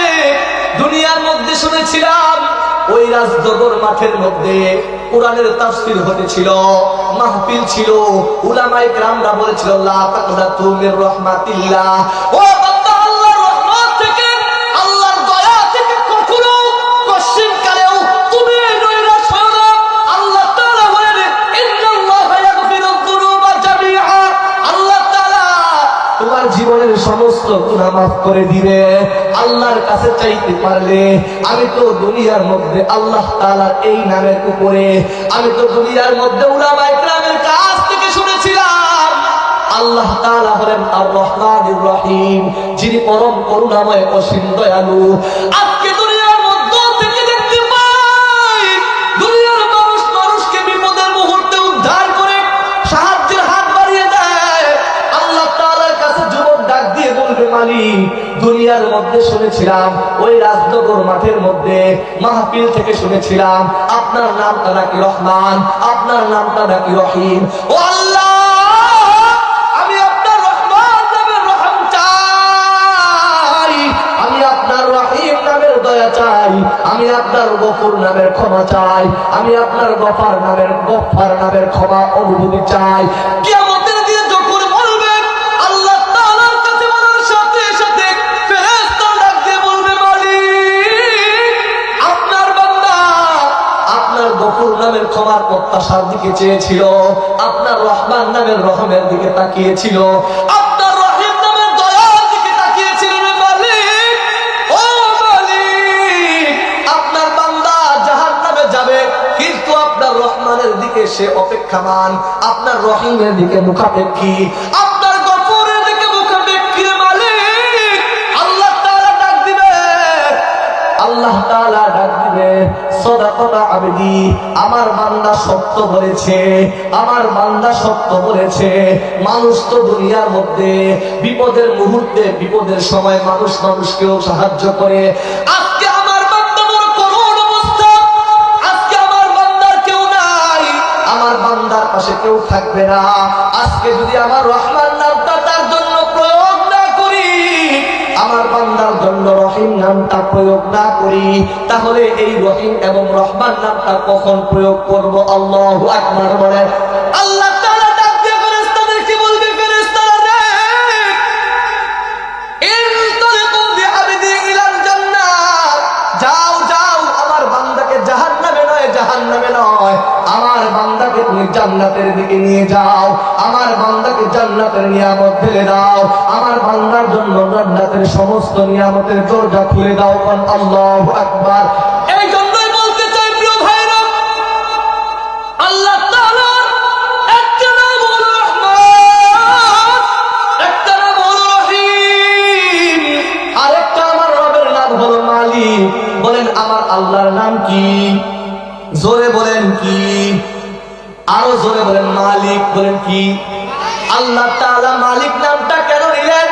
দুনিয়ার মধ্যে শুনেছিলাম ওই রাজনগর মাঠের মধ্যে কোরআনের তাফসীর হতেছিল, মাহফিল ছিল, উলামায়ে কেরামরা বলেছিল লা তাকনাতু মির রাহমাতিল্লাহ, ও বান্দা আল্লাহর রহমত থেকে, আল্লাহর দয়া থেকে কখনো কশিন কালেও তুমি নৈরাশ হও না। আল্লাহ তাআলা বলেন ইন্নাল্লাহা ইয়াগফিরুয যুনুবা জামিআ, আল্লাহ তাআলা তোমার জীবনের সমস্ত গুনাহ মাফ করে দিবে। আল্লাহর কাছে চাইতে পারলে, আমি তো দুনিয়ার মধ্যে আল্লাহ তাআলার এই নামের উপরে, আমি তো দুনিয়ার মধ্যে উলামায়ে কেরামের কাছ থেকে শুনেছিলাম আল্লাহ তাআলা হলেন আর রহমানুর রহিম, যিনি পরম করুণাময় অসীম দয়ালু। আজকে দুনিয়ার মধ্যে থেকে দেখতে পাই দুনিয়ার মানুষ মানুষকে বিপদের মুহূর্তে উদ্ধার করে সাহায্যের হাত বাড়িয়ে দেয়। আল্লাহ তাআলার কাছে যুবক ডাক দিয়ে বলবে, মালিক, দুনিয়ার মধ্যে শুনেছিলাম ওই রাজনগর মাঠের মধ্যে মাহফিল থেকে শুনেছিলাম আপনার নামটা নাকি রহমান, আপনার নামটা নাকি রহিম। ও আল্লাহ, আমি আপনার রহমান নামের রহম চাই, আমি আপনার রহিম নামের দয়া চাই, আমি আপনার গফুর নামের ক্ষমা চাই, আমি আপনার গফার নামের ক্ষমা অনুভূতি চাই। কিয়ামতের দিনে যখন বলবেন আল্লাহ তাআলার কাছে বলার সাথে সাথে ফেরেশতা ডাক দিয়ে বলবে, মালিক, আপনার বান্দা আপনার গফুর নামের ক্ষমার প্রত্যাশার দিকে চেয়েছিল, আপনার রহমান নামের রহমের দিকে তাকিয়েছিল, আপনার রহিম নামের দয়ার দিকে তাকিয়েছিল। মালিক, ও মালিক, আপনার বান্দা জাহান্নামে যাবে, কিন্তু আপনার রহমানের দিকে সে অপেক্ষামান, আপনার রহিমের দিকে মুখাপেক্ষী, আপনার গফুরের দিকে মুখাপেক্ষী। মালিক, আল্লাহ তাআলা ডাক দিবে, আল্লাহ তাআলা ডাক দিবে, সাদাকাতা আবদি, আমার বান্দা সত্য বলেছে, আমার বান্দা সত্য বলেছে। মানুষ তো দুনিয়ার মধ্যে বিপদের মুহূর্তে, বিপদের সময় মানুষ মানুষকেও সাহায্য করে। আজকে আমার বান্দা বড় করুণ অবস্থা, আজকে আমার বান্দার কেউ নাই, আমার বান্দার পাশে কেউ থাকবে না। আজকে যদি আমার রহমান নামটা তার জন্য প্রয়োগ না করি, আমার বান্দার জন্য রহিম নামটা প্রয়োগ না করি, তাহলে এই রহিম এবং রহমান নামটা কখন প্রয়োগ করব? আল্লাহু আকবার বলেন। আল্লাহ তাআলা ডাক দিয়ে ফেরেশতাদেরকে বলবে, ফেরেশতারা রে, ইনতালিকু বিআবদি ইলাল জান্নাত, যাও যাও, আমার বান্দাকে জাহান্নামে নয়, আমার বান্দাকে তুমি জান্নাতের দিকে নিয়ে যাও, আমার বান্দাকে জান্নাতের নিয়ামত ঢেলে দাও, আমার বান্দার জন্য জান্নাতের সমস্ত নিয়ামতের দরজা খুলে দাও। আল্লাহু আকবার। এই জন্যই বলতে চাই প্রিয় ভাইরা, আল্লাহ তাআলার একটা নাম হলো রহমান, একটা নাম হলো রহিম, আর একটা আমার রবের নাম হলো মালিক। বলেন আমার আল্লাহর নাম কি? জোরে বলেন কি? আরো জোরে বলেন মালিক। বলেন কি? আল্লাহ তাআলা মালিক নামটা কেন নিলেন?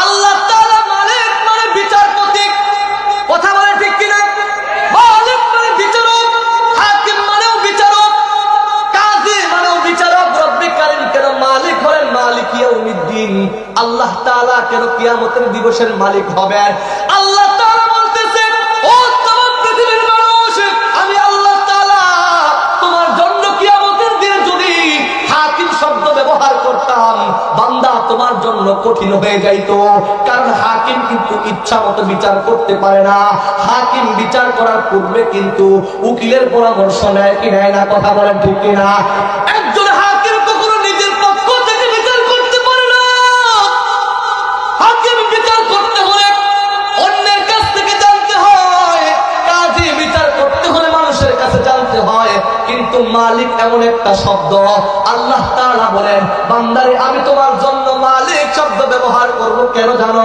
আল্লাহ তাআলা মালিক মানে বিচারপতি, কথা বলে ঠিক কিনা? মালিক মানে বিচারক, হাকিম মানেও বিচারক, কাজী মানেও বিচারক। রব্বুল কারীম কেন মালিক হলেন? মালিক ইয়াউমিদ্দিন, আল্লাহ তাআলা কেন কিয়ামতের দিবসের মালিক হবেন? আল্লাহ তাআলা বলতেছে, ও তমাম পৃথিবীর মানুষ, আমি আল্লাহ তাআলা তোমার জন্য কিয়ামতের দিনে যদি হাকিম শব্দ ব্যবহার করতাম, বান্দা তোমার জন্য কঠিন হয়ে যাইতো। কারণ হাকিম কিন্তু ইচ্ছা মতো বিচার করতে পারে না, হাকিম বিচার করার পূর্বে কিন্তু উকিলের পরামর্শ নেয় কি নেয় না? কথা বলেন ঠিক কিনা? একজন হাকিম কখনো নিজের পক্ষ থেকে বিচার করতে পারে না, হাকিম বিচার করতে হলে অন্যের কাছ থেকে জানতে হয়, কাজী বিচার করতে হলে মানুষের কাছে জানতে হয়। কিন্তু মালিক এমন একটা শব্দ, আল্লাহ তাআলা বলেন, বান্দারে আমি তোমার জন্য মালিক শব্দ ব্যবহার করব কেন জানো?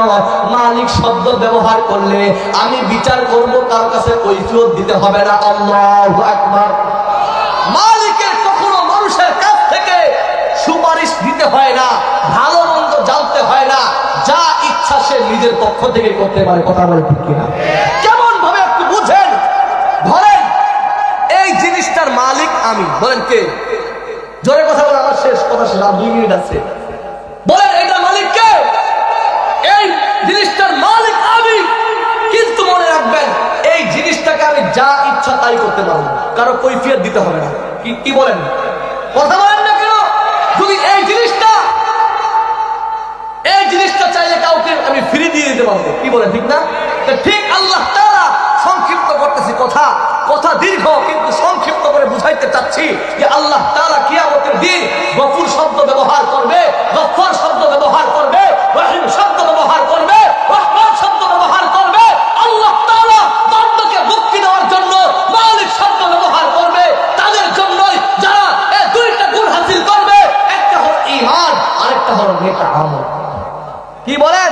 মালিক শব্দ ব্যবহার করলে আমি বিচার করব, কার কাছে কৈফিয়ত দিতে হবে না। আল্লাহু আকবার। মালিকের কখনো মানুষের কাছ থেকে ইচ্ছা সে নিজের পক্ষ থেকে করতে পারে। কথা বলে ঠিক কিনা? কেমন ভাবে একটু বুঝেন। ধরেন এই জিনিসটার মালিক আমি, বলেন কে? জোরে কথা বলে, আমার শেষ কথা শেষ, আর 2 মিনিট আছে। বলেন এটা মালিক কে? এই জিনিসটার মালিক আমি। কিন্তু মনে রাখবেন এই জিনিসটাকে আমি যা ইচ্ছা তাই করতে পারবো, কারো কৈফিয়ত দিতে হবে না। কি বলেন? কথা বলেন না কেন? যদি এই জিনিসটা চাইলে কাউকে আমি ফ্রি দিয়ে দিতে পারবো। কি বলেন? ঠিক না? ঠিক আল্লাহ তাআলা, সংক্ষিপ্ত করতেছি, কথা দীর্ঘ কিন্তু সংক্ষিপ্ত করে বুঝাইতে চাচ্ছি যে আল্লাহ তাআলা কিয়ামতের দিন গফুর শব্দ ব্যবহার করবে, গফফার শব্দ ব্যবহার করবে, রহিম শব্দ ব্যবহার করবে, রহমান শব্দ ব্যবহার করবে। আল্লাহ তাআলা বান্দাকে মুক্তি দেওয়ার জন্য মালিক শব্দ ব্যবহার করবে তাদের জন্যই, যারা এই 2টা গুণ হাসিল করবে। একটা হলো ঈমান, আরেকটা হলো নেক আমল। কি বলেন?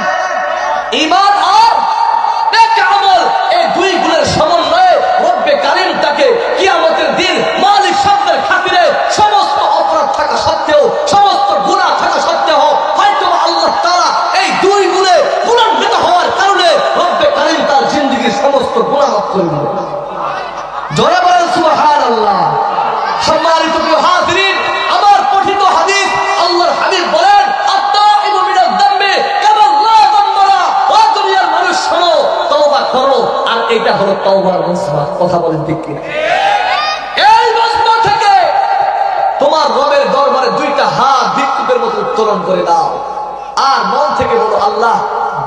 ঈমান আর নেক আমল, এই 2 গুণের সমন্বয়ে রব্বে কারীম তাকে কিয়ামতের দিন মালিক শব্দের খাতিরে সমস্ত অপরাধ থাকা সত্ত্বেও, সমস্ত গুনাহ থাকা সত্ত্বেও হয়তো আল্লাহ তাআলা এই 2 গুণে গুণান্বিত হওয়ার কারণে রব্বে কারীম তার জিন্দেগীর সমস্ত গুনাহ মাফ করে দিবেন। জোরে বলেন সুবহানাল্লাহ। সম্মানিত প্রিয় হাজিরিন, আমার পঠিত হাদিস, আল্লাহর হাবিব বলেন আত-তাইবু মিনাজ যামবি কামা লা যামবা লা। ও দুনিয়ার মানুষ শোনো, তওবা করো, আর এটা হলো তওবার মজমা। কথা বলেন ঠিক কি? এই মজমা থেকে তোমার রবের দরবারে 2টা হাত বিক্ষুব্ধের মতো উত্তোলন করে দাও, আর মন থেকে বলো আল্লাহ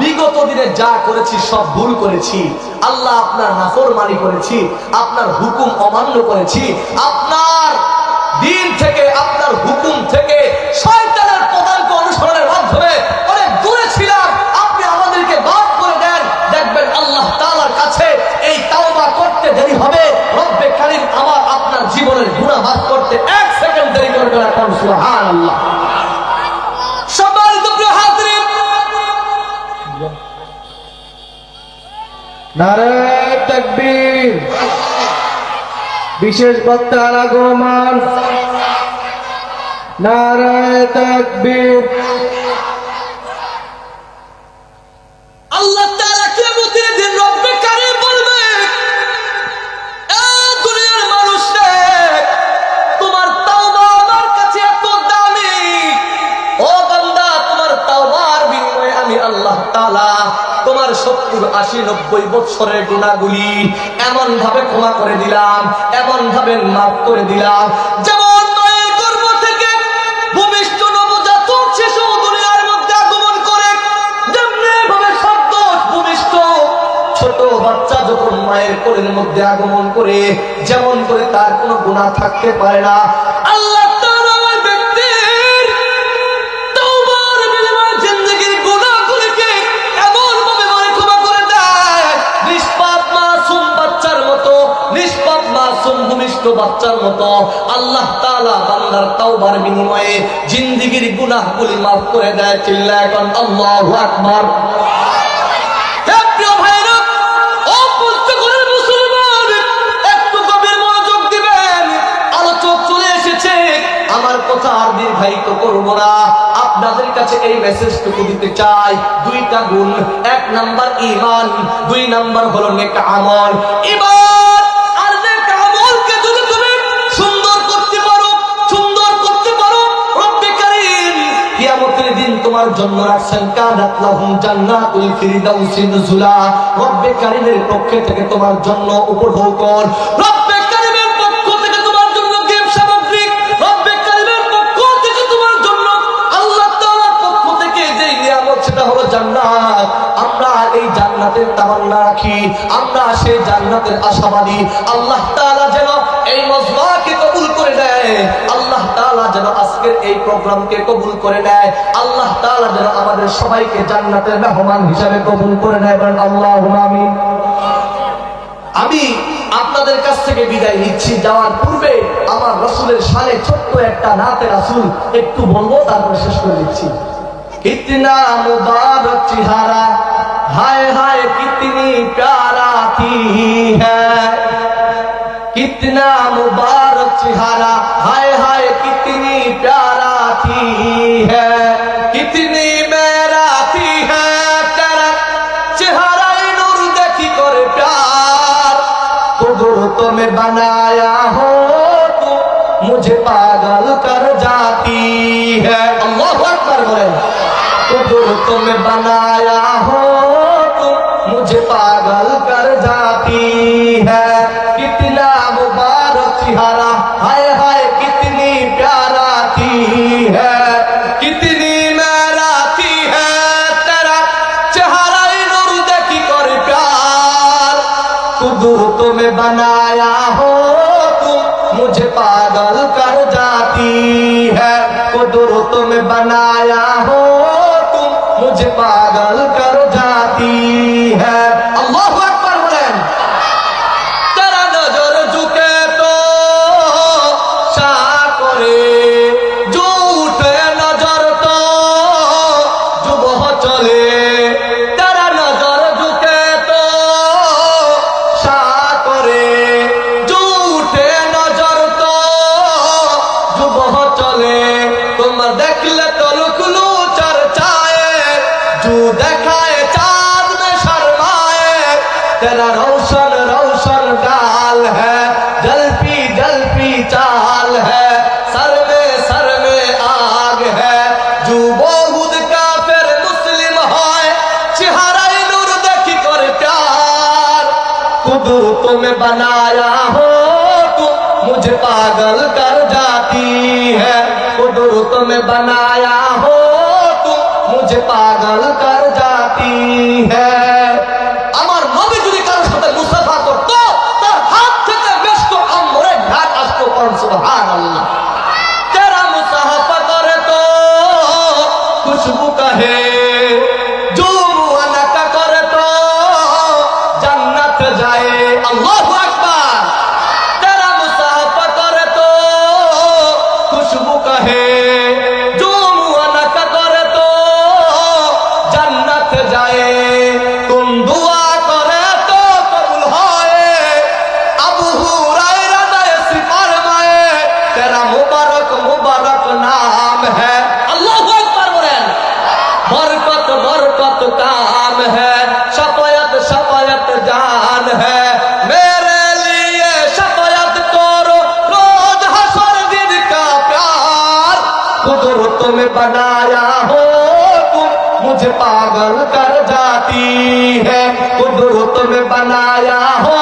বিগত দিনে যা করেছি সব ভুল করেছি। আল্লাহ আপনার নাফরমানি করেছি, আপনার হুকুম অমান্য করেছি, আপনার দিন থেকে, আপনার হুকুম থেকে শয়তানের পদাঙ্ক অনুসরণের মাধ্যমে অনেক দূরে ছিলাম। আপনি আমাদেরকে মাফ করে দেন। দেখবেন আল্লাহ তাআলার কাছে এই তাওবা করতে দেরি হবে, রব্বে কারীম আমার আপনার জীবনের গুনাহ মাফ করতে 1 সেকেন্ড দেরি করবে না। সুবহানাল্লাহ। সম্মানিত প্রিয় হাজিরিন, নারায়ে তাকবীর। বিশেষ বক্তার আগমন। নারায়ে তাকবীর। আল্লাহ তাআলা কিয়ামতের দিন রব্বে কারীম বলবে, এ দুনিয়ার মানুষ রে, তোমার তাওবা আমার কাছে এত দামি। ও বান্দা, তোমার তাওবার বিনিময়ে আমি আল্লাহ তাআলা তোমার 70, 80, 90 বছরের গুনাহগুলি এমন ভাবে ক্ষমা করে দিলাম, এমন ভাবে মাফ করে দিলাম, যেমন মায়ের গর্ভ থেকে ভূমিষ্ঠ নবজাতক শিশু দুনিয়ার মধ্যে আগমন করে, যেমনি ভাবে সদ্য ভূমিষ্ঠ ছোট বাচ্চা যখন মায়ের কোলের মধ্যে আগমন করে, যেমন করে তার কোনো গুনাহ থাকতে পারে না, আল্লাহ তাআলা ওই ব্যক্তির তাওবার বিনিময়ে জিন্দেগীর গুনাহগুলিকে এমন ভাবে ক্ষমা করে দেয়, নিষ্পাপ মাসুম বাচ্চার মতো, নিষ্পাপ মাসুম ভূমিষ্ঠ বাচ্চার মতো আল্লাহ তাআলা বান্দার তাওবার বিনিময়ে জিন্দেগীর গুনাহগুলি মাফ করে দেয়। চিল্লায় এখন আল্লাহু আকবার। হে প্রিয় ভাইরা, ও পঞ্চগড়ের মুসলমান, একটু গভীর মনোযোগ দিবেন। আলোচক চলে এসেছে, আমার কথা আর দীর্ঘায়িত করব না। আপনাদের কাছে এই মেসেজটুকু দিতে চাই, 2টা গুণ। 1 নাম্বার ঈমান, 2 নাম্বার হলো নেক আমল। ঈমান আর নেক আমলকে যদি তুমি সুন্দর করতে পারো, রব্বে কারীম কিয়ামতের দিন তোমার জন্য রাখছেন কানাত লাহুম জান্নাতুল ফিরদাউসি নুজুলা। রব্বে কারীমের পক্ষ থেকে তোমার জন্য উপঢৌকন, রব্বে কারীমের পক্ষ থেকে তোমার জন্য গিফট সামগ্রী, রব্বে কারীমের পক্ষ থেকে তোমার জন্য আল্লাহ তাআলার পক্ষ থেকে যে নিয়ামত, সেটা হলো জান্নাত। আমরা এই জান্নাতের তামান্না রাখি, আমরা সেই জান্নাতের আশাবাদী। আল্লাহ তাআলা যেন এই মজমাকে কবুল করে নেয়, আল্লাহ তাআলা যেন আজকের এই প্রোগ্রামকে কবুল করে নেয়, আল্লাহ তাআলা যেন আমাদের সবাইকে জান্নাতের মেহমান হিসেবে কবুল করে নেয়। বলেন আল্লাহুম্মা আমিন। আমি আপনাদের কাছ থেকে বিদায় নিচ্ছি। যাওয়ার পূর্বে আমার রাসূলের শানে ছোট্ট একটা নাতে রাসূল একটু বলবো, তারপর শেষ করে দিচ্ছি। कितना मुबारक चेहरा, हाय हाय कितनी प्यारा थी है, कितना मुबारक चेहरा, हाय हाय कितनी प्यारा थी है, कितनी मेरा थी है। कुदरत में बनाया हो तुम मुझे पागल कर जाती है। अल्लाहु अकबर बोलें। कुदरत में बनाया हो तुम मुझे पागल कर जाती है। कितना मुबारक चेहरा, हाय हाय कितनी प्यारा थी है, कितनी मेराती है तेरा चेहरा नूर देखी कर प्यार। कुदरत में बनाया हो तुम मुझे पागल कर जाती है। कुदरत में बनाया हो तुम मुझे पागल कर जाती है। अल्लाहु अकबर बोलें। तेरा नजर झुके तो शाह करे, जो उठे नजर तो जुबह चले। तेरा नजर झुके तो शाह करे, जो उठे नजर तो जुबह चले। तुम देखले तो लुकलू चर्चाए, जो देखाए चाँद में शर्माए। तेरा रोशन रोशन गाल है, जलपी जलपी चाल है, सर में आग है। जो बहुत का फिर मुस्लिम है, चेहरा नूर देखी कर प्यार। कुदरत में बनाया हो तुम मुझे पागल कर जाती है। कुदरत में बनाया हो तुम मुझे पागल कर जाती है। আমার নবী যদি কারোর সাথে মুসাফা করতো তার হাত থেকে বেশটো আমরে ঘাট আসতো। পড়ুন সুবহানাল্লাহ। তেরা মুসাফা করে তো খুশবু কহে, जो मुआना का करे तो जन्नत जाए। अल्लाहु अकबर। तेरा मुसाफा करे तो खुशबू कहे, जो मुआना का करे तो जन्नत जाए। तुम दुआ करे तो कबूल होए, अबू हुरैरा ने फरमाए तेरा मुबारक मुबारक नाम है। अल्लाहु अकबर बोलें। बरकत बरकत काम है, शफायत शफायत जान है। मेरे लिए शफायत करो रोज हशर दिन का प्यार। कुदरत में बनाया हो तुम मुझे पागल कर जाती है। कुदरत में बनाया हो